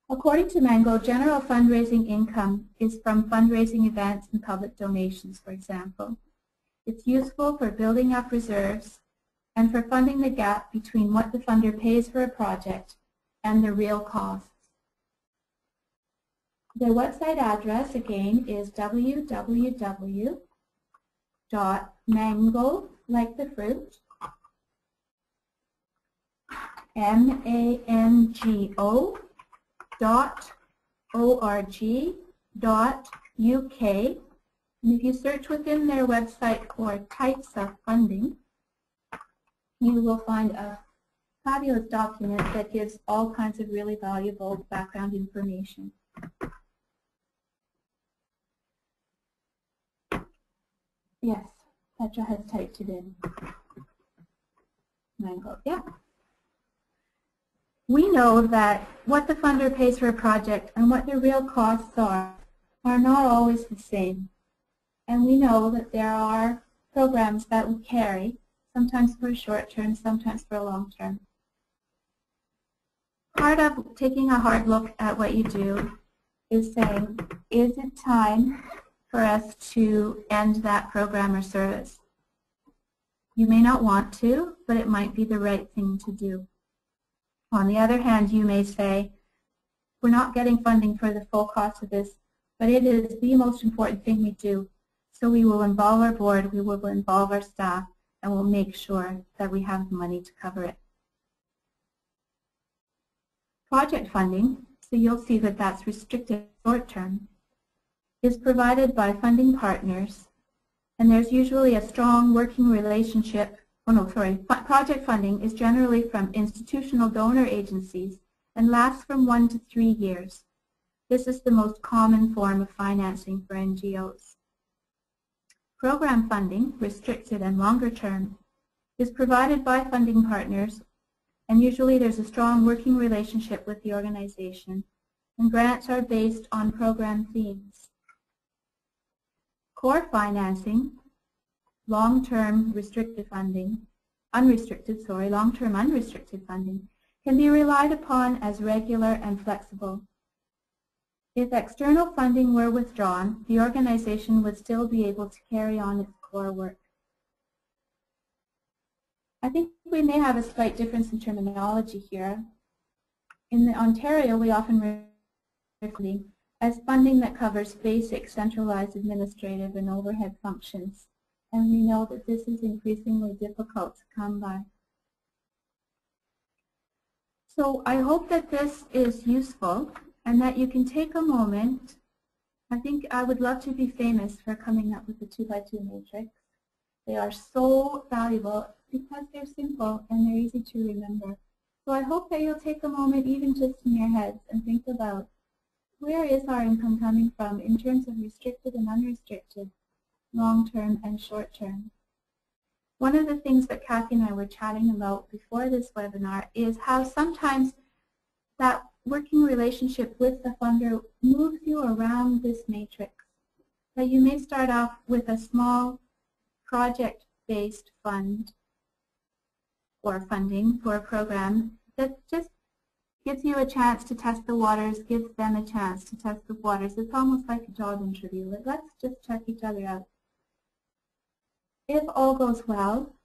According to Mango, general fundraising income is from fundraising events and public donations, for example. It's useful for building up reserves and for funding the gap between what the funder pays for a project and the real costs. Their website address, again, is www.mango.org.uk. like the fruit, mango.org.uk. And if you search within their website for types of funding, you will find a fabulous document that gives all kinds of really valuable background information. Yes, Petra has typed it in. Mango, yeah. We know that what the funder pays for a project and what the real costs are not always the same. And we know that there are programs that will carry, sometimes for a short term, sometimes for a long term. Part of taking a hard look at what you do is saying, is it time for us to end that program or service? You may not want to, but it might be the right thing to do. On the other hand, you may say, we're not getting funding for the full cost of this, but it is the most important thing we do. So we will involve our board, we will involve our staff, and we'll make sure that we have the money to cover it. Project funding, so you'll see that that's restricted short term, is provided by funding partners, and there's usually a strong working relationship. Project funding is generally from institutional donor agencies and lasts from 1 to 3 years. This is the most common form of financing for NGOs. Program funding, restricted and longer term, is provided by funding partners, and usually there's a strong working relationship with the organization, and grants are based on program themes. Core financing, long-term restricted funding, long-term unrestricted funding, can be relied upon as regular and flexible. If external funding were withdrawn, the organization would still be able to carry on its core work. I think we may have a slight difference in terminology here. In Ontario, we often refer to funding as funding that covers basic centralized administrative and overhead functions, and we know that this is increasingly difficult to come by. So I hope that this is useful and that you can take a moment. I think I would love to be famous for coming up with the 2x2 matrix. They are so valuable because they're simple and they're easy to remember. So I hope that you'll take a moment, even just in your heads, and think about where is our income coming from in terms of restricted and unrestricted, long-term and short-term. One of the things that Kathy and I were chatting about before this webinar is how sometimes that working relationship with the funder moves you around this matrix. That you may start off with a small project-based fund or funding for a program that just gives you a chance to test the waters, gives them a chance to test the waters. It's almost like a job interview. Let's just check each other out. If all goes well,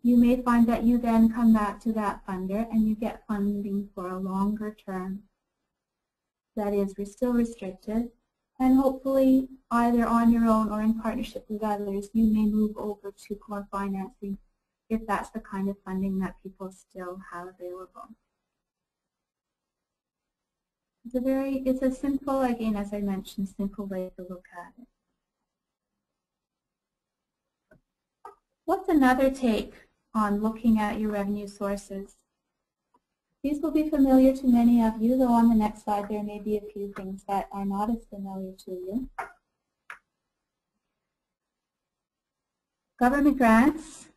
you may find that you then come back to that funder and you get funding for a longer term that is still restricted, and hopefully either on your own or in partnership with others, you may move over to core financing if that's the kind of funding that people still have available. It's a simple, again, as I mentioned, simple way to look at it. What's another take on looking at your revenue sources? These will be familiar to many of you, though on the next slide there may be a few things that are not as familiar to you. Government grants,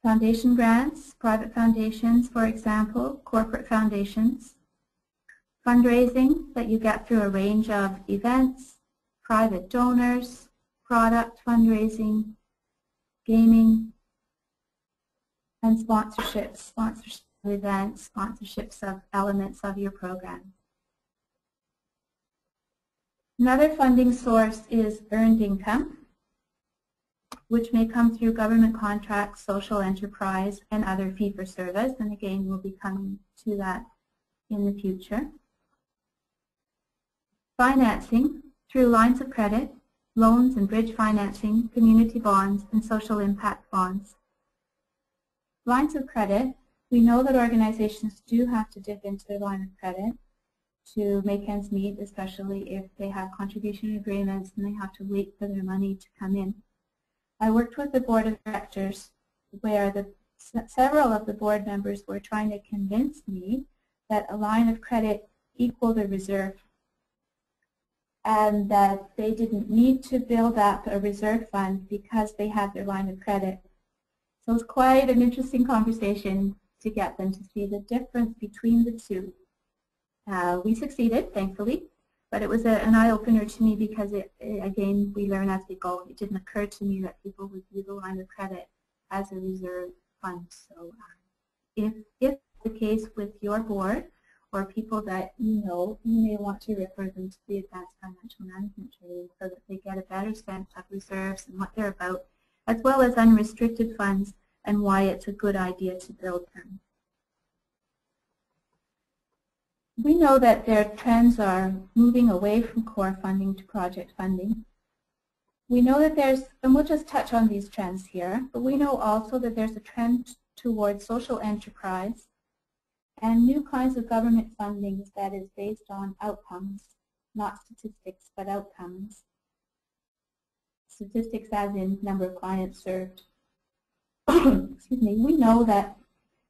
foundation grants, private foundations, for example, corporate foundations, fundraising that you get through a range of events, private donors, product fundraising, gaming, and sponsorships, sponsorship of events, sponsorships of elements of your program. Another funding source is earned income, which may come through government contracts, social enterprise, and other fee-for-service, and again we'll be coming to that in the future. Financing through lines of credit, loans and bridge financing, community bonds, and social impact bonds. Lines of credit. We know that organizations do have to dip into their line of credit to make ends meet, especially if they have contribution agreements and they have to wait for their money to come in. I worked with the board of directors where several of the board members were trying to convince me that a line of credit equaled a reserve and that they didn't need to build up a reserve fund because they had their line of credit. So it was quite an interesting conversation to get them to see the difference between the two. We succeeded, thankfully, but it was an eye-opener to me because, again, we learn as we go. It didn't occur to me that people would view the line of credit as a reserve fund. So if the case with your board or people that you know, you may want to refer them to the Advanced Financial Management Training so that they get a better sense of reserves and what they're about, as well as unrestricted funds and why it's a good idea to build them. We know that their trends are moving away from core funding to project funding. We know that and we'll just touch on these trends here, but we know also that there's a trend towards social enterprise and new kinds of government funding that is based on outcomes, not statistics, but outcomes. Statistics as in number of clients served. Excuse me. We know that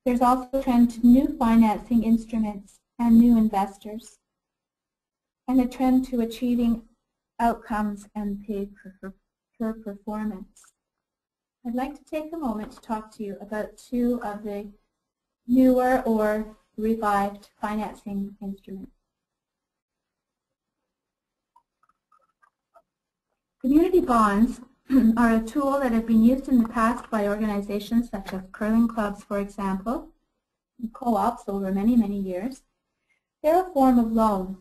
there's also a trend to new financing instruments and new investors, and a trend to achieving outcomes and paid per performance. I'd like to take a moment to talk to you about two of the newer or revived financing instruments. Community bonds are a tool that have been used in the past by organizations such as curling clubs, for example, and co-ops over many, many years. They're a form of loan.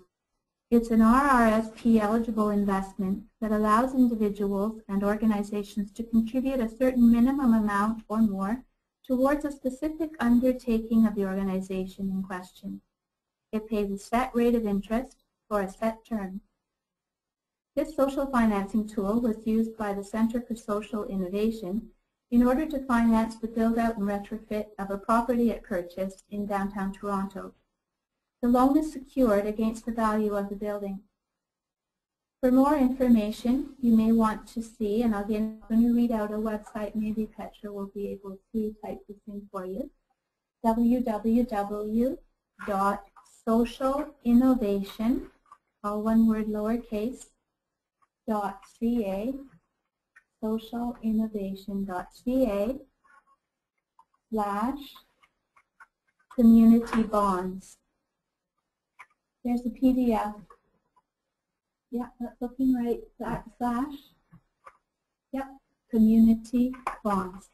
It's an RRSP-eligible investment that allows individuals and organizations to contribute a certain minimum amount or more towards a specific undertaking of the organization in question. It pays a set rate of interest for a set term. This social financing tool was used by the Center for Social Innovation in order to finance the build-out and retrofit of a property it purchased in downtown Toronto. The loan is secured against the value of the building. For more information, you may want to see, and again, I'm going to read out a website, maybe Petra will be able to type this in for you, www.socialinnovation, all one word lowercase, .ca, socialinnovation.ca/community bonds. There's a PDF. Yeah, that's looking right. Yep, community bonds.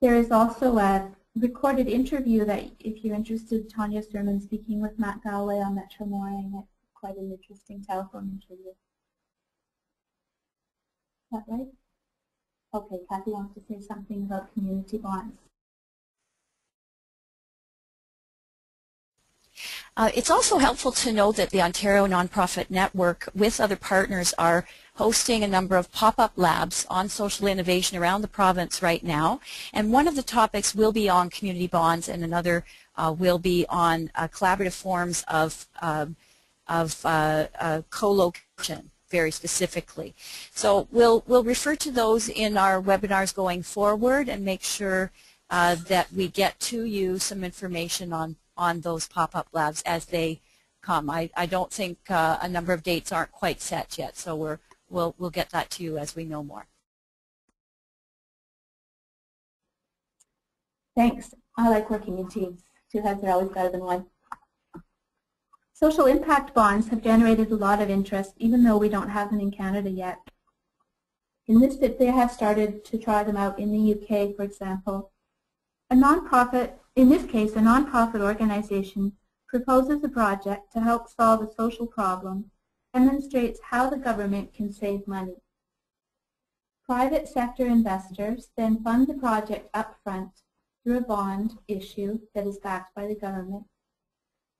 There is also a recorded interview that, if you're interested, Tanya Sermon speaking with Matt Galloway on Metro Morning. It's quite an interesting telephone interview. Is that right? Okay, Kathy wants to say something about community bonds. It's also helpful to know that the Ontario Nonprofit Network with other partners are hosting a number of pop-up labs on social innovation around the province right now. And one of the topics will be on community bonds, and another will be on collaborative forms of co-location, very specifically. So we'll refer to those in our webinars going forward and make sure that we get to you some information on those pop-up labs as they come. I don't think a number of dates aren't quite set yet, so we'll get that to you as we know more. Thanks. I like working in teams. Two heads are always better than one. Social impact bonds have generated a lot of interest, even though we don't have them in Canada yet. In this, they have started to try them out in the UK, for example. A nonprofit, in this case, a nonprofit organization proposes a project to help solve a social problem and demonstrates how the government can save money. Private sector investors then fund the project upfront through a bond issue that is backed by the government.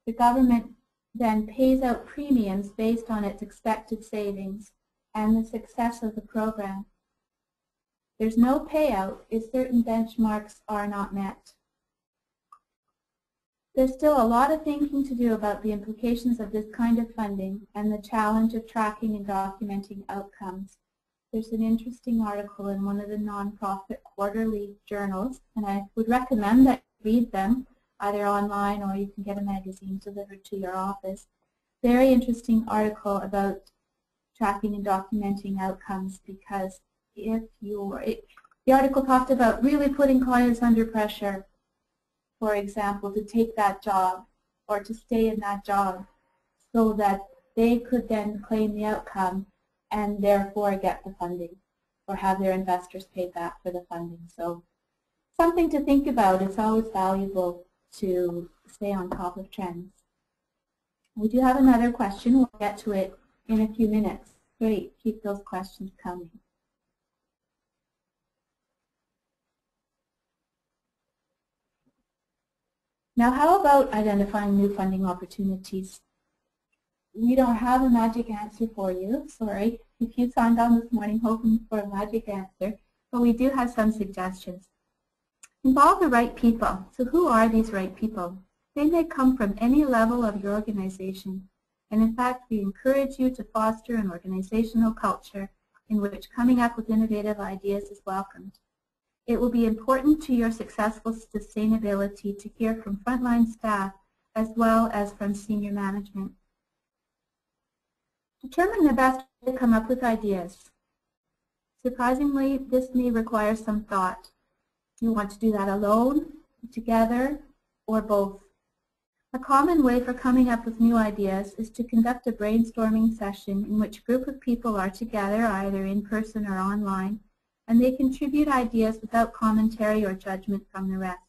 The government then pays out premiums based on its expected savings and the success of the program. There's no payout if certain benchmarks are not met. There's still a lot of thinking to do about the implications of this kind of funding and the challenge of tracking and documenting outcomes. There's an interesting article in one of the nonprofit quarterly journals, and I would recommend that you read them either online or you can get a magazine delivered to your office. Very interesting article about tracking and documenting outcomes, because the article talked about really putting clients under pressure, for example, to take that job or to stay in that job so that they could then claim the outcome and therefore get the funding or have their investors paid back for the funding. So something to think about. It's always valuable to stay on top of trends. We do have another question. We'll get to it in a few minutes. Great. Keep those questions coming. Now, how about identifying new funding opportunities? We don't have a magic answer for you. Sorry if you signed on this morning hoping for a magic answer, but we do have some suggestions. Involve the right people. So who are these right people? They may come from any level of your organization, and in fact we encourage you to foster an organizational culture in which coming up with innovative ideas is welcomed. It will be important to your successful sustainability to hear from frontline staff as well as from senior management. Determine the best way to come up with ideas. Surprisingly, this may require some thought. You want to do that alone, together, or both. A common way for coming up with new ideas is to conduct a brainstorming session in which a group of people are together, either in person or online, and they contribute ideas without commentary or judgment from the rest.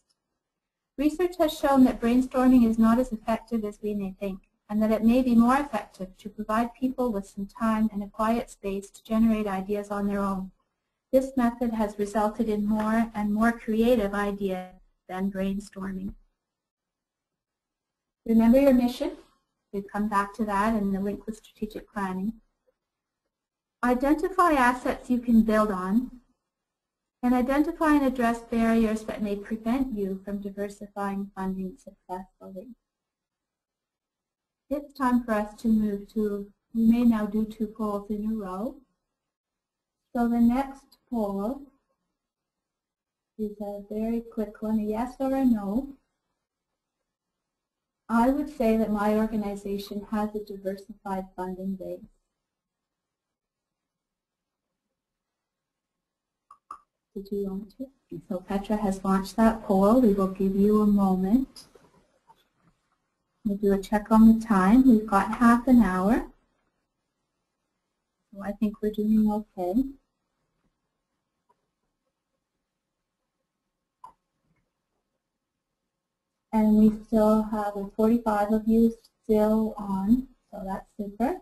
Research has shown that brainstorming is not as effective as we may think, and that it may be more effective to provide people with some time and a quiet space to generate ideas on their own. This method has resulted in more and more creative ideas than brainstorming. Remember your mission. We've come back to that in the link with strategic planning. Identify assets you can build on, and identify and address barriers that may prevent you from diversifying funding successfully. It's time for us to move to, we may now do 2 polls in a row. So the next poll is a very quick one, a yes or a no. I would say that my organization has a diversified funding base. Did you want to? So Petra has launched that poll. We will give you a moment. We'll do a check on the time. We've got half an hour. So I think we're doing okay. And we still have 45 of you still on, so that's super.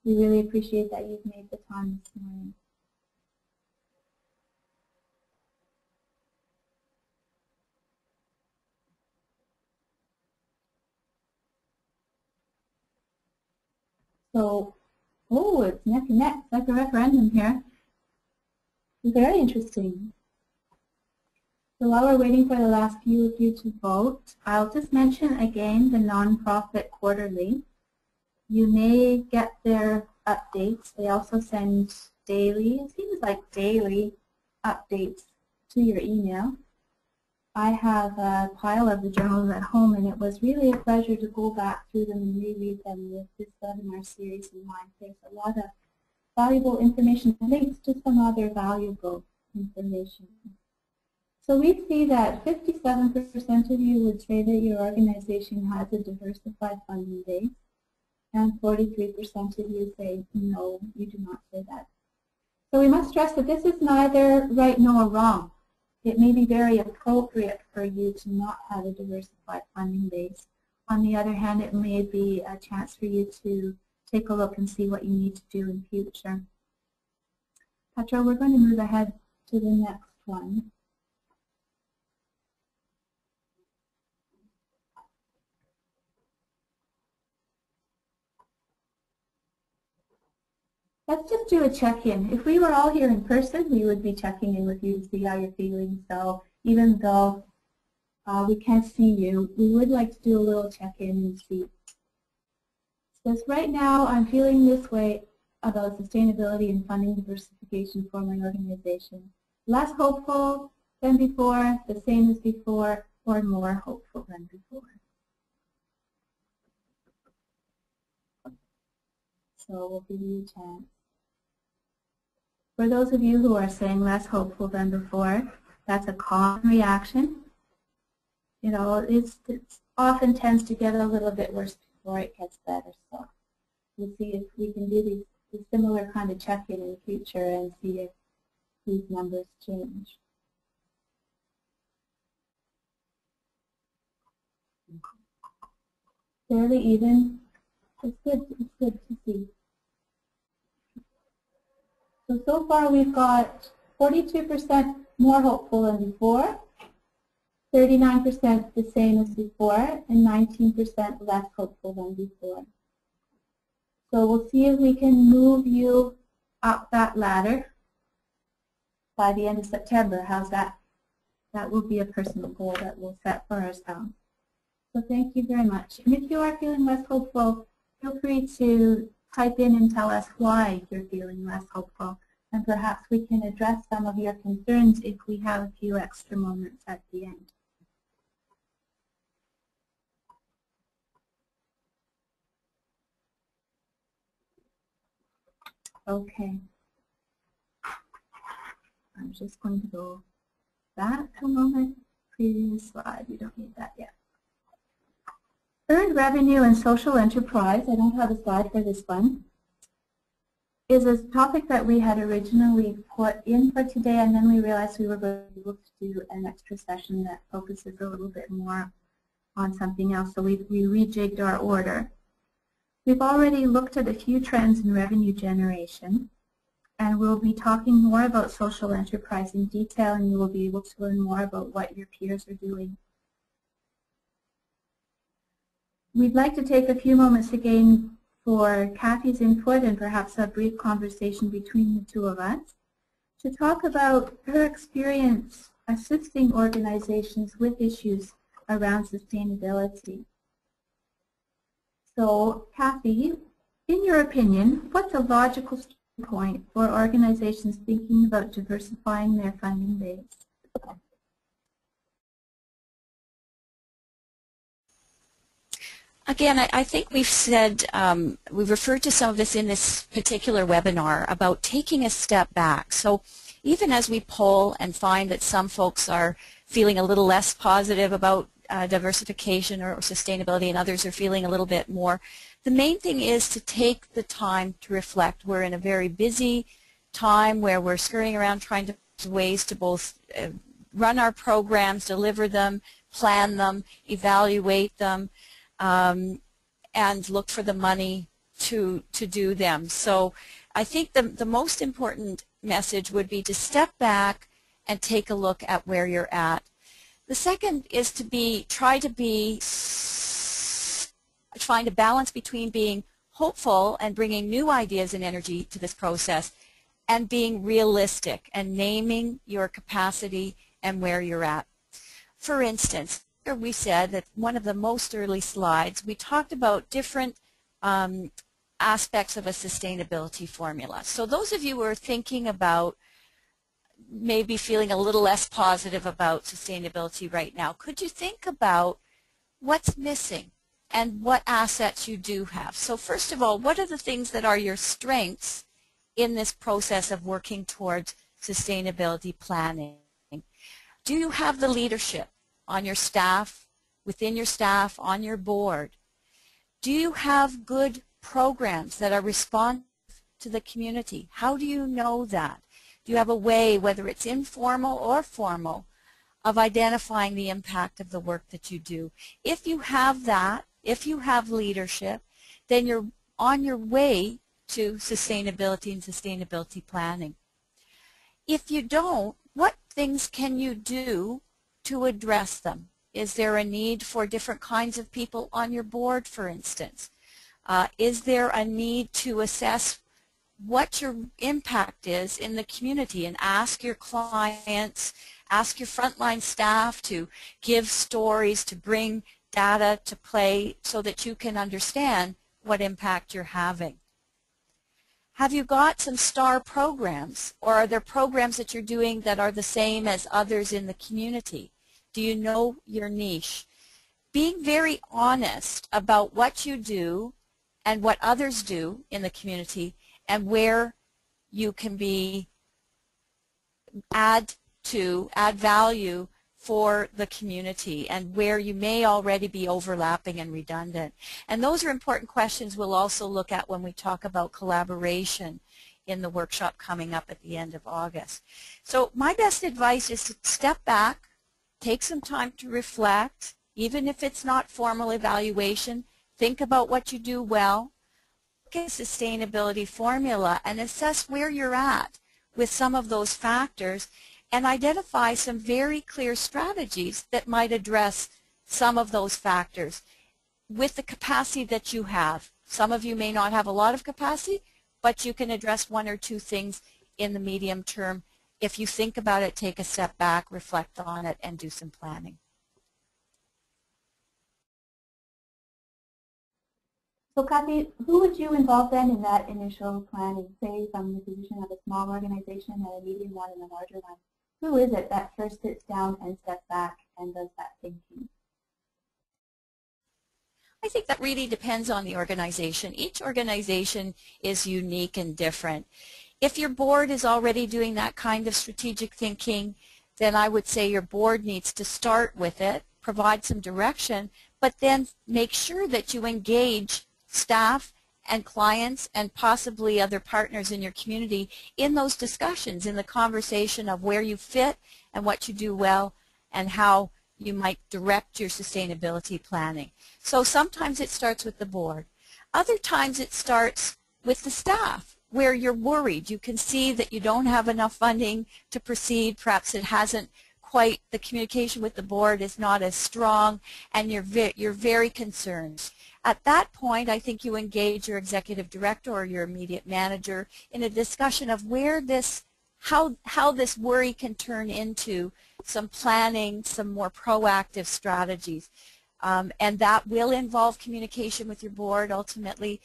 We really appreciate that you've made the time this morning. So, oh, it's neck and neck. It's like a referendum here. Very interesting. So while we're waiting for the last few of you to vote, I'll just mention again the nonprofit quarterly. You may get their updates. They also send daily, it seems like daily updates to your email. I have a pile of the journals at home, and it was really a pleasure to go back through them and reread them with this webinar series in mind. There's a lot of valuable information and links to some other valuable information. So we see that 57% of you would say that your organization has a diversified funding base, and 43% of you say no, you do not say that. So we must stress that this is neither right nor wrong. It may be very appropriate for you to not have a diversified funding base. On the other hand, it may be a chance for you to take a look and see what you need to do in future. Petra, we're going to move ahead to the next one. Let's just do a check-in. If we were all here in person, we would be checking in with you to see how you're feeling. So even though we can't see you, we would like to do a little check-in and see. Because right now I'm feeling this way about sustainability and funding diversification for my organization. Less hopeful than before, the same as before, or more hopeful than before. So we'll give you a chance. For those of you who are saying less hopeful than before, that's a common reaction. You know, it often tends to get a little bit worse before it gets better. So we'll see if we can do these similar kind of check-in in the future and see if these numbers change. Fairly even. It's good to see. So far we've got 42% more hopeful than before, 39% the same as before, and 19% less hopeful than before. So we'll see if we can move you up that ladder by the end of September. How's that? That will be a personal goal that we'll set for ourselves. So thank you very much. And if you are feeling less hopeful, feel free to type in and tell us why you're feeling less hopeful. And perhaps we can address some of your concerns if we have a few extra moments at the end. Okay. I'm just going to go back a moment. Previous slide, we don't need that yet. Earned revenue and social enterprise, I don't have a slide for this one, is a topic that we had originally put in for today, and then we realized we were going to be able to do an extra session that focuses a little bit more on something else, so we rejigged our order. We've already looked at a few trends in revenue generation, and we'll be talking more about social enterprise in detail, and you will be able to learn more about what your peers are doing. We'd like to take a few moments again for Kathy's input and perhaps a brief conversation between the two of us to talk about her experience assisting organizations with issues around sustainability. So, Kathy, in your opinion, what's a logical point for organizations thinking about diversifying their funding base? Again, I think we've said, we've referred to some of this in this particular webinar about taking a step back. So even as we poll and find that some folks are feeling a little less positive about diversification or sustainability and others are feeling a little bit more, the main thing is to take the time to reflect. We're in a very busy time where we're scurrying around trying to find ways to both run our programs, deliver them, plan them, evaluate them, and look for the money to do them. So I think the most important message would be to step back and take a look at where you're at. The second is to find a balance between being hopeful and bringing new ideas and energy to this process and being realistic and naming your capacity and where you're at. For instance, we said that one of the most early slides, we talked about different aspects of a sustainability formula. So those of you who are thinking about maybe feeling a little less positive about sustainability right now, could you think about what's missing and what assets you do have? So first of all, what are the things that are your strengths in this process of working towards sustainability planning? Do you have the leadership on your staff, within your staff, on your board? Do you have good programs that are responsive to the community? How do you know that? Do you have a way, whether it's informal or formal, of identifying the impact of the work that you do? If you have that, if you have leadership, then you're on your way to sustainability and sustainability planning. If you don't, what things can you do to address them? Is there a need for different kinds of people on your board, for instance? Is there a need to assess what your impact is in the community, and ask your clients, ask your frontline staff to give stories, to bring data to play so that you can understand what impact you're having. Have you got some star programs, or are there programs that you're doing that are the same as others in the community? Do you know your niche? Being very honest about what you do and what others do in the community, and where you can add value for the community, and where you may already be overlapping and redundant. And those are important questions we'll also look at when we talk about collaboration in the workshop coming up at the end of August. So my best advice is to step back, take some time to reflect, even if it's not formal evaluation. Think about what you do well, look at a sustainability formula, and assess where you're at with some of those factors, and identify some very clear strategies that might address some of those factors with the capacity that you have. Some of you may not have a lot of capacity, but you can address one or two things in the medium term. If you think about it, take a step back, reflect on it, and do some planning. So Kathy, who would you involve then in that initial planning, say from the position of a small organization and a medium one and a larger one? Who is it that first sits down and steps back and does that thinking? I think that really depends on the organization. Each organization is unique and different. If your board is already doing that kind of strategic thinking, then I would say your board needs to start with it, provide some direction, but then make sure that you engage staff and clients and possibly other partners in your community in those discussions, in the conversation of where you fit and what you do well and how you might direct your sustainability planning. So sometimes it starts with the board. Other times it starts with the staff, where you're worried. You can see that you don't have enough funding to proceed. Perhaps it hasn't quite, the communication with the board is not as strong, and you're very concerned. At that point, I think you engage your executive director or your immediate manager in a discussion of where this, how this worry can turn into some planning, some more proactive strategies. And that will involve communication with your board, ultimately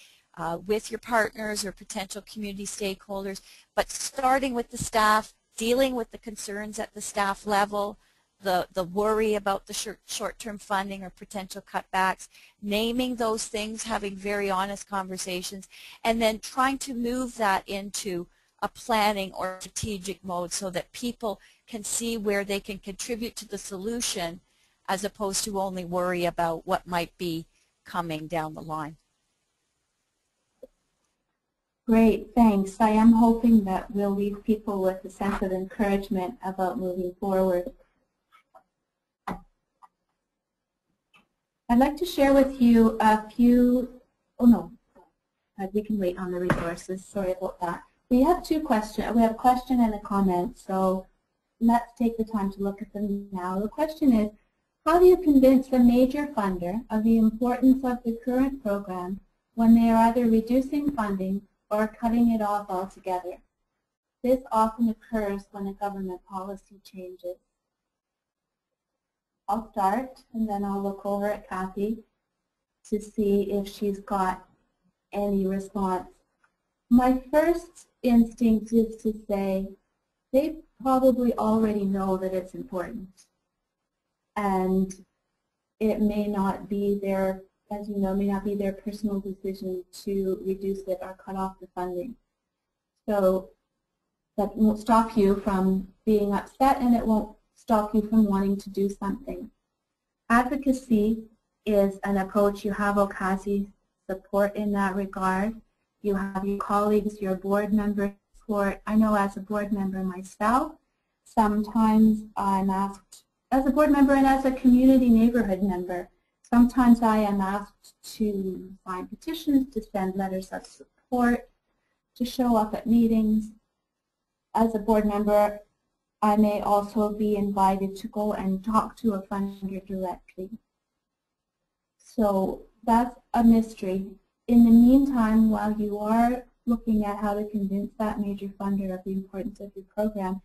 with your partners or potential community stakeholders, but starting with the staff, dealing with the concerns at the staff level, the worry about the short-term funding or potential cutbacks, naming those things, having very honest conversations, and then trying to move that into a planning or strategic mode so that people can see where they can contribute to the solution as opposed to only worry about what might be coming down the line. Great, thanks. I am hoping that we'll leave people with a sense of encouragement about moving forward. I'd like to share with you a few, we can wait on the resources, sorry about that. We have two questions, we have a question and a comment, so let's take the time to look at them now. The question is, how do you convince a major funder of the importance of the current program when they are either reducing funding or cutting it off altogether? This often occurs when a government policy changes. I'll start, and then I'll look over at Kathy to see if she's got any response. My first instinct is to say they probably already know that it's important, and it may not be their, as you know, may not be their personal decision to reduce it or cut off the funding. So that won't stop you from being upset, and it won't stop you from wanting to do something. Advocacy is an approach. You have OCASI support in that regard. You have your colleagues, your board member support. I know as a board member myself, sometimes I'm asked, as a board member and as a community neighborhood member, sometimes I am asked to sign petitions, to send letters of support, to show up at meetings. As a board member, I may also be invited to go and talk to a funder directly. So that's a mystery. In the meantime, while you are looking at how to convince that major funder of the importance of your program,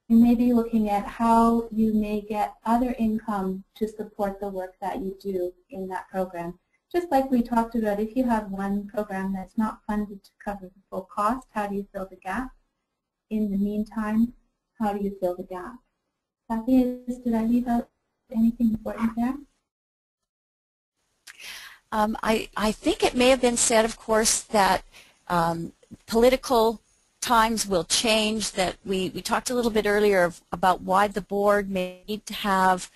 you may be looking at how you may get other income to support the work that you do in that program. Just like we talked about, if you have one program that's not funded to cover the full cost, how do you fill the gap? In the meantime, how do you fill the gap? Kathy, did I leave out anything important there? I think it may have been said, of course, that political times will change, that we talked a little bit earlier about why the board may need to have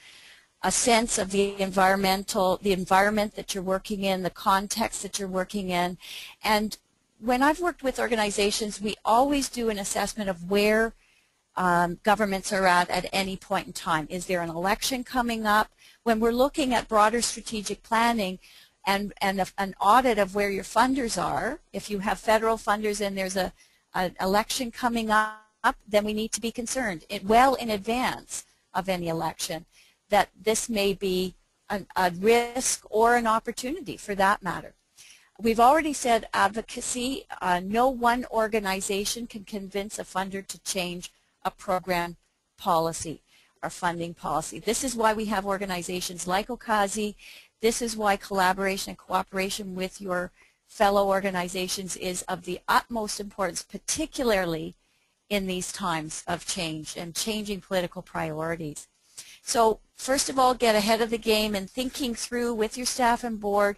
a sense of the environment that you're working in, the context that you're working in. And when I've worked with organizations, we always do an assessment of where governments are at any point in time. Is there an election coming up? When we're looking at broader strategic planning and an audit of where your funders are, if you have federal funders and there's an election coming up, then we need to be concerned well in advance of any election that this may be a risk or an opportunity for that matter. We've already said advocacy. No one organization can convince a funder to change a program policy or funding policy. This is why we have organizations like OCASI. This is why collaboration and cooperation with your fellow organizations is of the utmost importance, particularly in these times of change and changing political priorities. So first of all, get ahead of the game and thinking through with your staff and board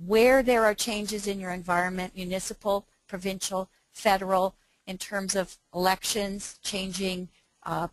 where there are changes in your environment, municipal, provincial, federal, in terms of elections, changing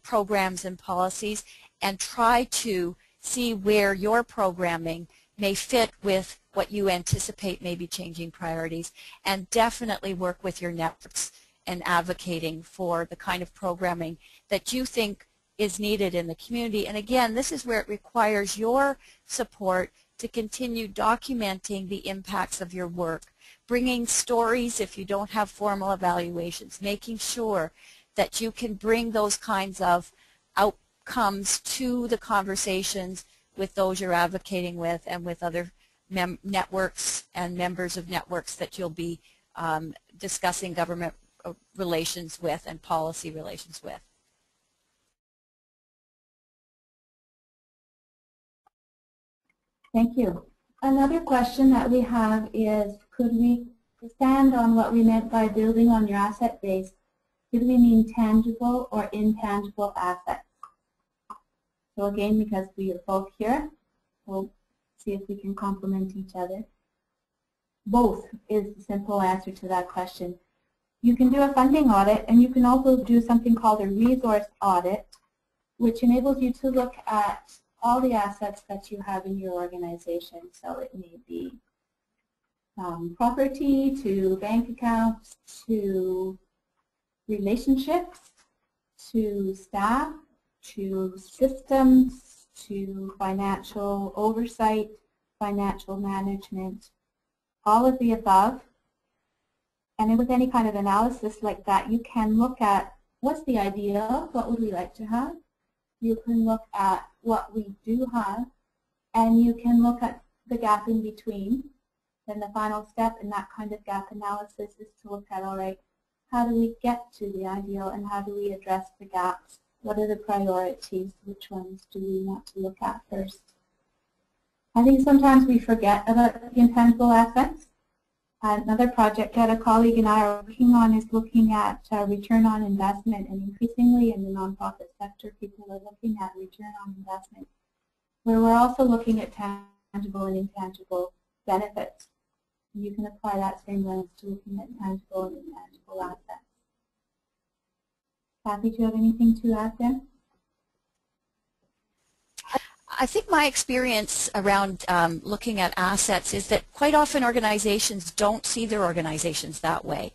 programs and policies, and try to see where your programming may fit with what you anticipate may be changing priorities, and definitely work with your networks in advocating for the kind of programming that you think is needed in the community. And again, this is where it requires your support to continue documenting the impacts of your work, bringing stories if you don't have formal evaluations, making sure that you can bring those kinds of outcomes to the conversations with those you're advocating with and with other networks and members of networks that you'll be discussing government relations with and policy relations with. Thank you. Another question that we have is, could we expand on what we meant by building on your asset base? Did we mean tangible or intangible assets? So again, because we are both here, we'll see if we can complement each other. Both is the simple answer to that question. You can do a funding audit, and you can also do something called a resource audit, which enables you to look at all the assets that you have in your organization. So it may be property, to bank accounts, to relationships, to staff, to systems, to financial oversight, financial management, all of the above. And then with any kind of analysis like that, you can look at what's the ideal, what would we like to have. You can look at what we do have, and you can look at the gap in between. Then the final step in that kind of gap analysis is to look at, all right, how do we get to the ideal and how do we address the gaps? What are the priorities? Which ones do we want to look at first? I think sometimes we forget about the intangible assets. Another project that a colleague and I are working on is looking at return on investment, and increasingly in the nonprofit sector people are looking at return on investment, where we're also looking at tangible and intangible benefits. And you can apply that same lens to looking at tangible and intangible assets. Kathy, do you have anything to add there? I think my experience around looking at assets is that quite often organizations don't see their organizations that way.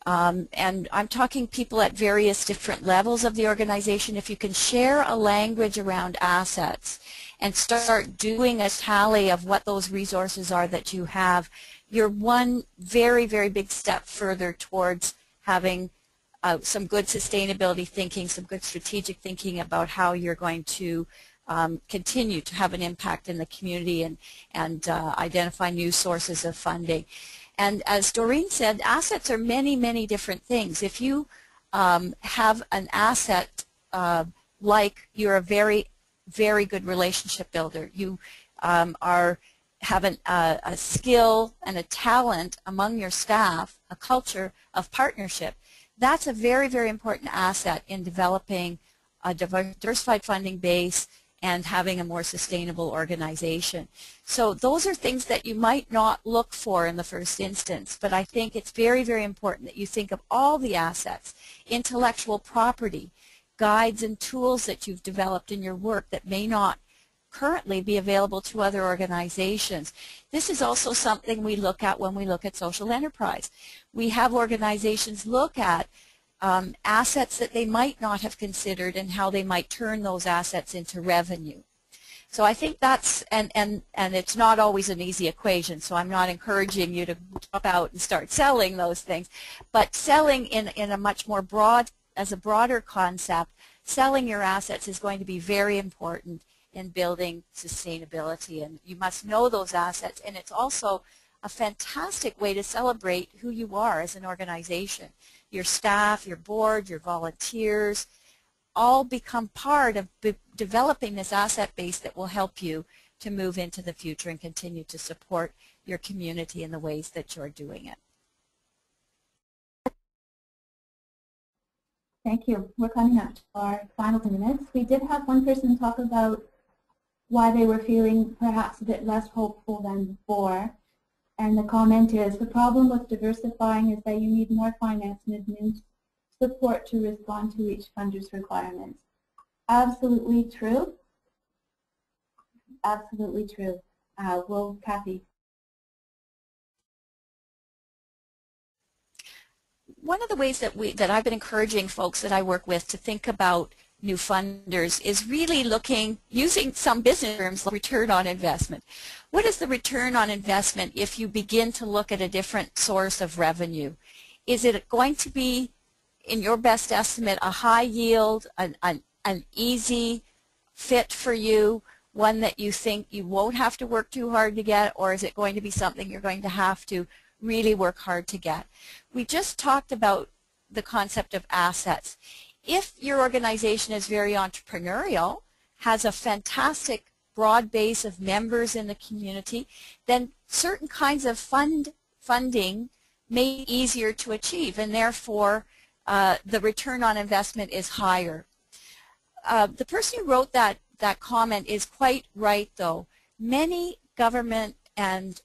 And I'm talking people at various different levels of the organization. If you can share a language around assets and start doing a tally of what those resources are that you have, you're one very, very big step further towards having some good sustainability thinking, some good strategic thinking about how you're going to continue to have an impact in the community and identify new sources of funding. And as Doreen said, assets are many, many different things. If you have an asset like you're a very, very good relationship builder, you have a skill and a talent among your staff, a culture of partnership, that's a very, very important asset in developing a diversified funding base and having a more sustainable organization. So those are things that you might not look for in the first instance, but I think it's very, very important that you think of all the assets, intellectual property, guides and tools that you've developed in your work that may not currently be available to other organizations. This is also something we look at when we look at social enterprise. We have organizations look at assets that they might not have considered and how they might turn those assets into revenue. So I think that's, and it's not always an easy equation, so I'm not encouraging you to jump out and start selling those things, but selling in a much more broad, as a broader concept, selling your assets is going to be very important in building sustainability, and you must know those assets, and it's also a fantastic way to celebrate who you are as an organization. Your staff, your board, your volunteers all become part of developing this asset base that will help you to move into the future and continue to support your community in the ways that you're doing it. Thank you. We're coming up to our final minutes. We did have one person talk about why they were feeling perhaps a bit less hopeful than before. And the comment is, the problem with diversifying is that you need more finance and admin support to respond to each funder's requirements. Absolutely true. Absolutely true. Kathy. One of the ways that I've been encouraging folks that I work with to think about new funders is really using some business terms like return on investment. What is the return on investment if you begin to look at a different source of revenue? Is it going to be, in your best estimate, a high yield, an easy fit for you, one that you think you won't have to work too hard to get, or is it going to be something you're going to have to really work hard to get? We just talked about the concept of assets. If your organization is very entrepreneurial, has a fantastic broad base of members in the community, then certain kinds of funding may be easier to achieve, and therefore the return on investment is higher. The person who wrote that comment is quite right, though. Many government and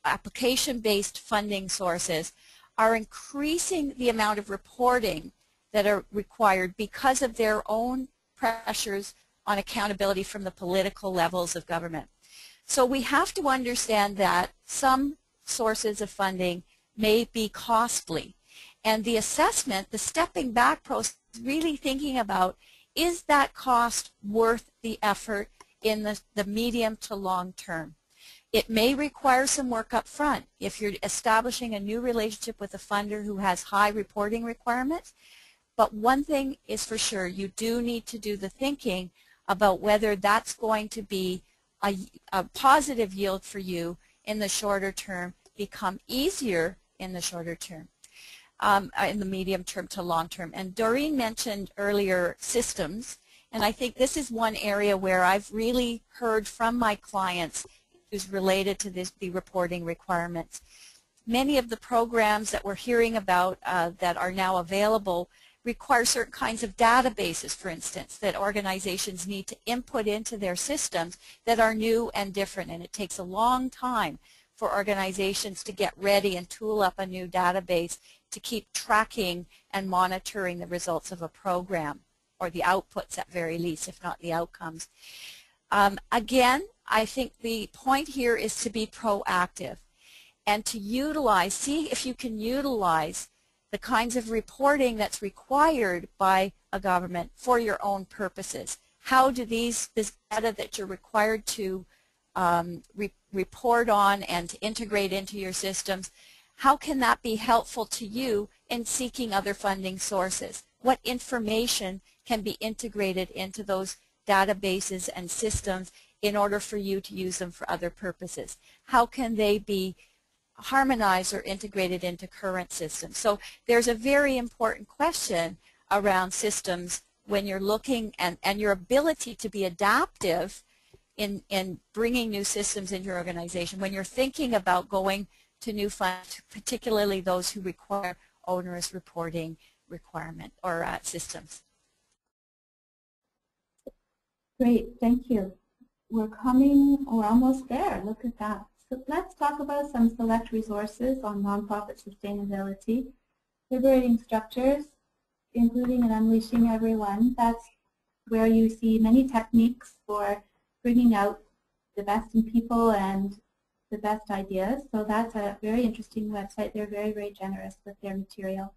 application-based funding sources are increasing the amount of reporting that are required because of their own pressures on accountability from the political levels of government. So we have to understand that some sources of funding may be costly. And the assessment, the stepping back process, really thinking about, is that cost worth the effort in the medium to long term? It may require some work up front. If you're establishing a new relationship with a funder who has high reporting requirements, but one thing is for sure, you do need to do the thinking about whether that's going to be a positive yield for you in the shorter term, become easier in the shorter term, in the medium term to long term. And Doreen mentioned earlier systems, and I think this is one area where I've really heard from my clients is related to the reporting requirements. Many of the programs that we're hearing about that are now available require certain kinds of databases, for instance, that organizations need to input into their systems that are new and different, and it takes a long time for organizations to get ready and tool up a new database to keep tracking and monitoring the results of a program, or the outputs at very least, if not the outcomes. Again, I think the point here is to be proactive and to utilize, see if you can utilize the kinds of reporting that's required by a government for your own purposes. How do this data that you're required to report on and to integrate into your systems, how can that be helpful to you in seeking other funding sources? What information can be integrated into those databases and systems in order for you to use them for other purposes? How can they be harmonized or integrated into current systems. So there's a very important question around systems when you're looking and your ability to be adaptive in bringing new systems in your organization. When you're thinking about going to new funds, particularly those who require onerous reporting requirement or systems. Great, thank you. We're almost there. Look at that. So let's talk about some select resources on nonprofit sustainability. Liberating structures, including and unleashing everyone. That's where you see many techniques for bringing out the best in people and the best ideas. So that's a very interesting website. They're very, very generous with their material.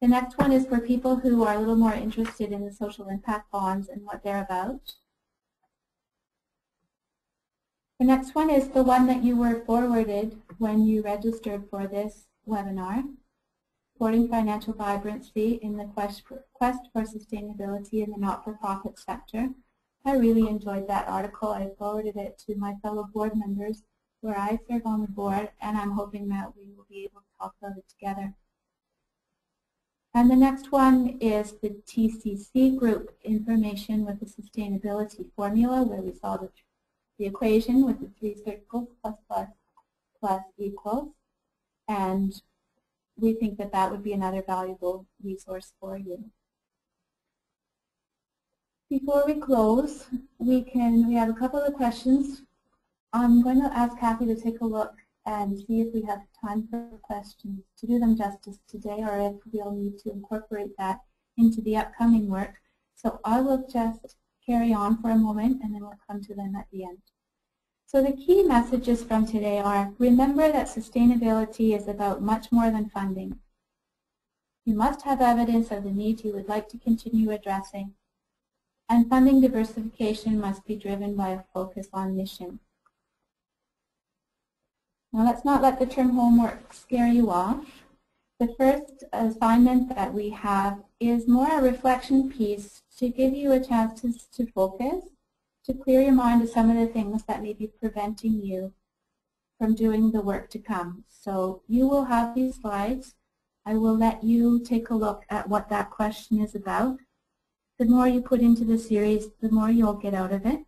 The next one is for people who are a little more interested in the social impact bonds and what they're about. The next one is the one that you were forwarded when you registered for this webinar, Supporting Financial Vibrancy in the Quest for Sustainability in the Not-for-Profit Sector. I really enjoyed that article. I forwarded it to my fellow board members where I serve on the board, and I'm hoping that we will be able to talk about it together. And the next one is the TCC group, Information with the Sustainability Formula, where we saw the equation with the 3 circles, plus equals. And we think that that would be another valuable resource for you. Before we close, we have a couple of questions. I'm going to ask Kathy to take a look and see if we have time for questions to do them justice today, or if we'll need to incorporate that into the upcoming work. So I will just carry on for a moment and then we'll come to them at the end. So the key messages from today are, remember that sustainability is about much more than funding. You must have evidence of the needs you would like to continue addressing, and funding diversification must be driven by a focus on mission. Now let's not let the term homework scare you off. The first assignment that we have is more a reflection piece to give you a chance to focus, to clear your mind of some of the things that may be preventing you from doing the work to come. So you will have these slides. I will let you take a look at what that question is about. The more you put into the series, the more you'll get out of it.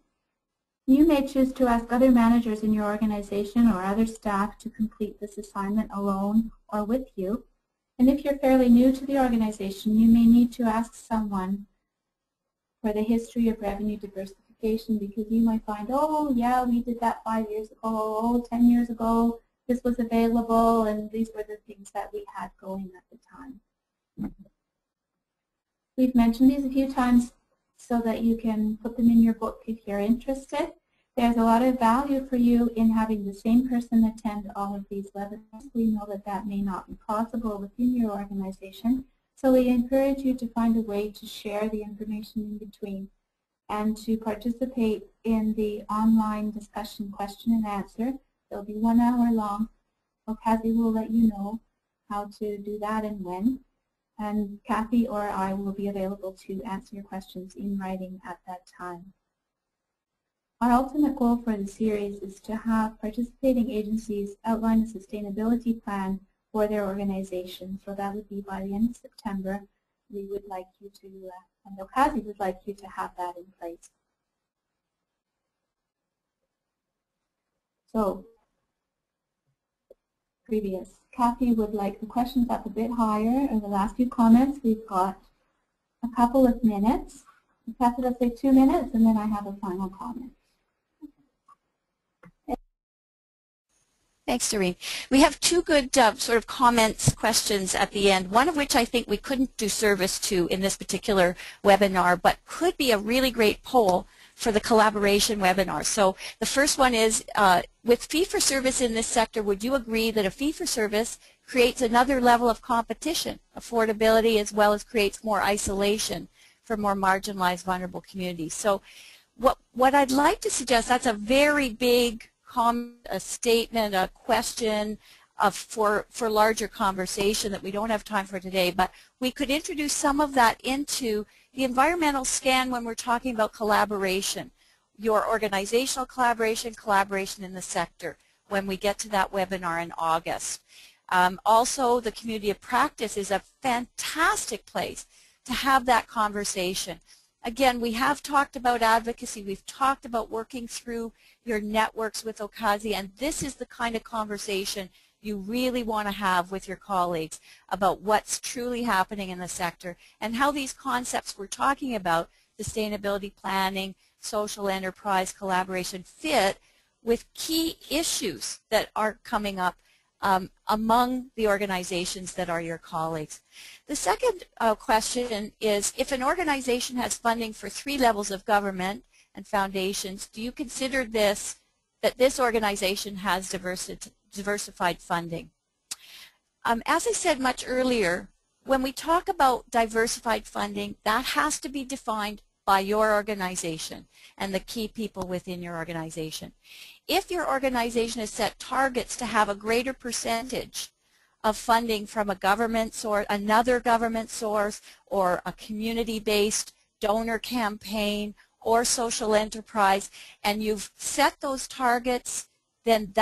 You may choose to ask other managers in your organization or other staff to complete this assignment alone or with you. And if you're fairly new to the organization, you may need to ask someone for the history of revenue diversification, because you might find, oh yeah, we did that 5 years ago, oh 10 years ago, this was available, and these were the things that we had going at the time. We've mentioned these a few times so that you can put them in your book if you're interested. There's a lot of value for you in having the same person attend all of these webinars. We know that that may not be possible within your organization, so we encourage you to find a way to share the information in between and to participate in the online discussion question and answer. They'll be 1 hour long. Kathy will let you know how to do that and when. And Kathy or I will be available to answer your questions in writing at that time. Our ultimate goal for the series is to have participating agencies outline a sustainability plan for their organization. So that would be by the end of September. We would like you to, and Okazi would like you to have that in place. So, Kathy would like the questions up a bit higher, and the last few comments. We've got a couple of minutes. Kathy, let's say 2 minutes, and then I have a final comment. Thanks, Doreen. We have 2 good sort of comments, questions at the end, one of which I think we couldn't do service to in this particular webinar, but could be a really great poll for the collaboration webinar. So the first one is, with fee-for-service in this sector, would you agree that a fee-for-service creates another level of competition, affordability, as well as creates more isolation for more marginalized, vulnerable communities? So what I'd like to suggest, that's a very big comment, a statement, a question for larger conversation that we don't have time for today, but we could introduce some of that into the environmental scan when we're talking about collaboration, your organizational collaboration, collaboration in the sector. when we get to that webinar in August. Also, the community of practice is a fantastic place to have that conversation. Again, we have talked about advocacy. We've talked about working through your networks with OCASI, and this is the kind of conversation you really want to have with your colleagues about what's truly happening in the sector and how these concepts we're talking about, sustainability planning, social enterprise, collaboration, fit with key issues that are coming up among the organizations that are your colleagues. The second question is, if an organization has funding for 3 levels of government and foundations, do you consider that this organization has diversified funding? As I said much earlier, when we talk about diversified funding, that has to be defined by your organization and the key people within your organization. If your organization has set targets to have a greater percentage of funding from a government source, another government source, or a community-based donor campaign or social enterprise, and you've set those targets, then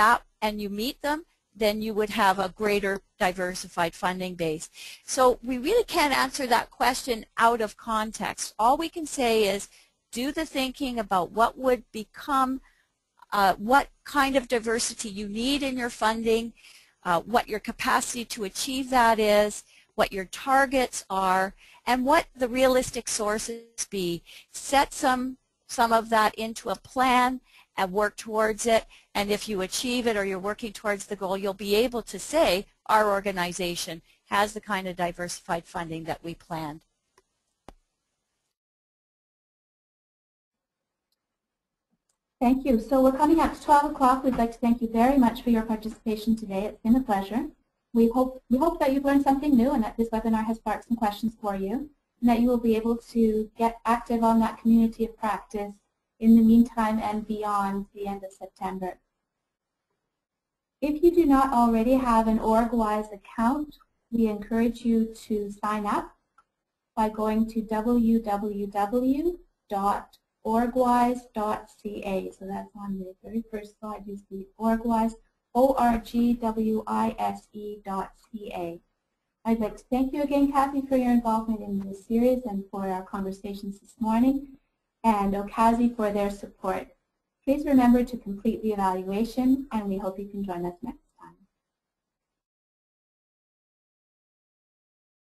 and you meet them, then you would have a greater diversified funding base. So we really can't answer that question out of context. All we can say is do the thinking about what would become, what kind of diversity you need in your funding, what your capacity to achieve that is, what your targets are, and what the realistic sources be. Set some of that into a plan and work towards it, and if you achieve it or you're working towards the goal, you'll be able to say our organization has the kind of diversified funding that we planned. Thank you. So we're coming up to 12 o'clock. We'd like to thank you very much for your participation today. It's been a pleasure. We hope that you've learned something new and that this webinar has sparked some questions for you, and that you will be able to get active on that community of practice in the meantime and beyond the end of September. If you do not already have an Orgwise account, we encourage you to sign up by going to www.orgwise.ca. So that's on the very first slide. You see Orgwise, ORGWISE.ca. I'd like to thank you again, Kathy, for your involvement in this series and for our conversations this morning, and OCASI for their support. Please remember to complete the evaluation, and we hope you can join us next.